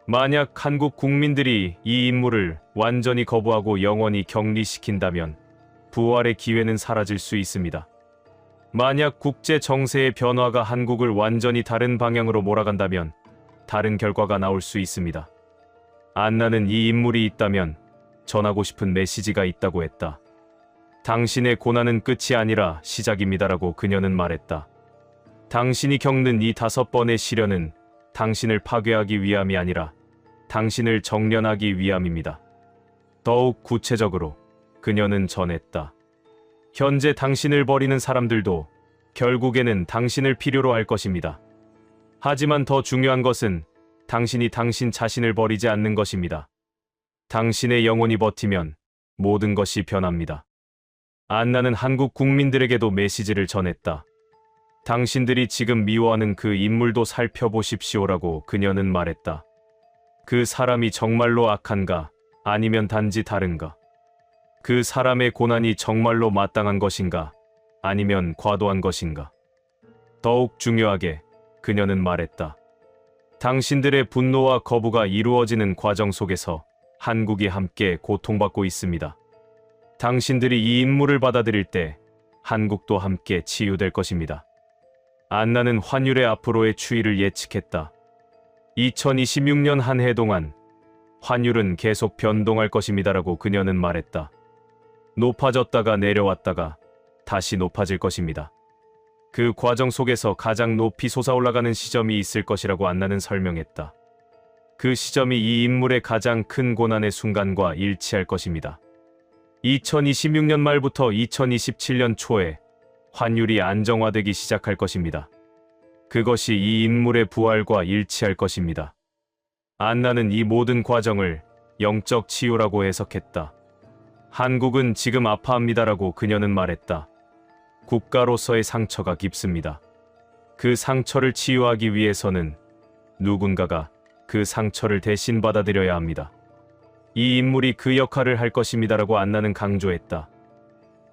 만약 한국 국민들이 이 인물을 완전히 거부하고 영원히 격리시킨다면 부활의 기회는 사라질 수 있습니다. 만약 국제 정세의 변화가 한국을 완전히 다른 방향으로 몰아간다면 다른 결과가 나올 수 있습니다. 안나는 이 인물이 있다면 전하고 싶은 메시지가 있다고 했다. 당신의 고난은 끝이 아니라 시작입니다라고 그녀는 말했다. 당신이 겪는 이 5번의 시련은 당신을 파괴하기 위함이 아니라 당신을 정련하기 위함입니다. 더욱 구체적으로 그녀는 전했다. 현재 당신을 버리는 사람들도 결국에는 당신을 필요로 할 것입니다. 하지만 더 중요한 것은 당신이 당신 자신을 버리지 않는 것입니다. 당신의 영혼이 버티면 모든 것이 변합니다. 안나는 한국 국민들에게도 메시지를 전했다. 당신들이 지금 미워하는 그 인물도 살펴보십시오라고 그녀는 말했다. 그 사람이 정말로 악한가 아니면 단지 다른가? 그 사람의 고난이 정말로 마땅한 것인가 아니면 과도한 것인가? 더욱 중요하게 그녀는 말했다. 당신들의 분노와 거부가 이루어지는 과정 속에서 한국이 함께 고통받고 있습니다. 당신들이 이 인물을 받아들일 때 한국도 함께 치유될 것입니다. 안나는 환율의 앞으로의 추이를 예측했다. 2026년 한 해 동안 환율은 계속 변동할 것입니다라고 그녀는 말했다. 높아졌다가 내려왔다가 다시 높아질 것입니다. 그 과정 속에서 가장 높이 솟아올라가는 시점이 있을 것이라고 안나는 설명했다. 그 시점이 이 인물의 가장 큰 고난의 순간과 일치할 것입니다. 2026년 말부터 2027년 초에 환율이 안정화되기 시작할 것입니다. 그것이 이 인물의 부활과 일치할 것입니다. 안나는 이 모든 과정을 영적 치유라고 해석했다. 한국은 지금 아파합니다라고 그녀는 말했다. 국가로서의 상처가 깊습니다. 그 상처를 치유하기 위해서는 누군가가 그 상처를 대신 받아들여야 합니다. 이 인물이 그 역할을 할 것입니다라고 안나는 강조했다.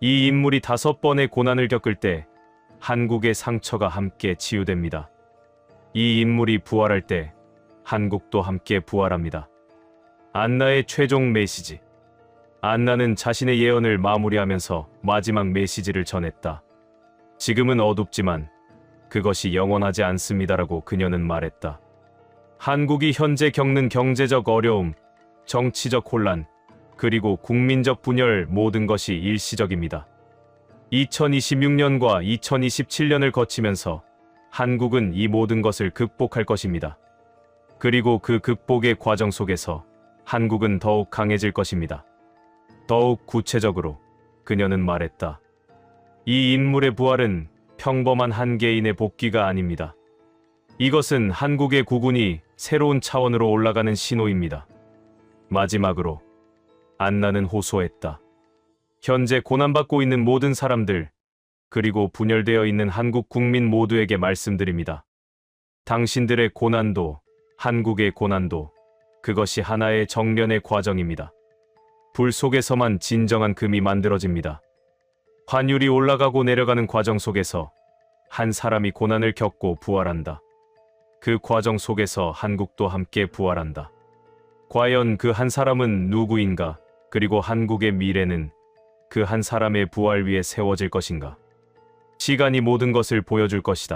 이 인물이 5번의 고난을 겪을 때 한국의 상처가 함께 치유됩니다. 이 인물이 부활할 때 한국도 함께 부활합니다. 안나의 최종 메시지. 안나는 자신의 예언을 마무리하면서 마지막 메시지를 전했다. 지금은 어둡지만 그것이 영원하지 않습니다라고 그녀는 말했다. 한국이 현재 겪는 경제적 어려움, 정치적 혼란, 그리고 국민적 분열 모든 것이 일시적입니다. 2026년과 2027년을 거치면서 한국은 이 모든 것을 극복할 것입니다. 그리고 그 극복의 과정 속에서 한국은 더욱 강해질 것입니다. 더욱 구체적으로 그녀는 말했다. 이 인물의 부활은 평범한 한 개인의 복귀가 아닙니다. 이것은 한국의 국운이 새로운 차원으로 올라가는 신호입니다. 마지막으로 안나는 호소했다. 현재 고난받고 있는 모든 사람들, 그리고 분열되어 있는 한국 국민 모두에게 말씀드립니다. 당신들의 고난도, 한국의 고난도, 그것이 하나의 정련의 과정입니다. 불 속에서만 진정한 금이 만들어집니다. 환율이 올라가고 내려가는 과정 속에서 한 사람이 고난을 겪고 부활한다. 그 과정 속에서 한국도 함께 부활한다. 과연 그 한 사람은 누구인가? 그리고 한국의 미래는 그 한 사람의 부활 위에 세워질 것인가? 시간이 모든 것을 보여줄 것이다.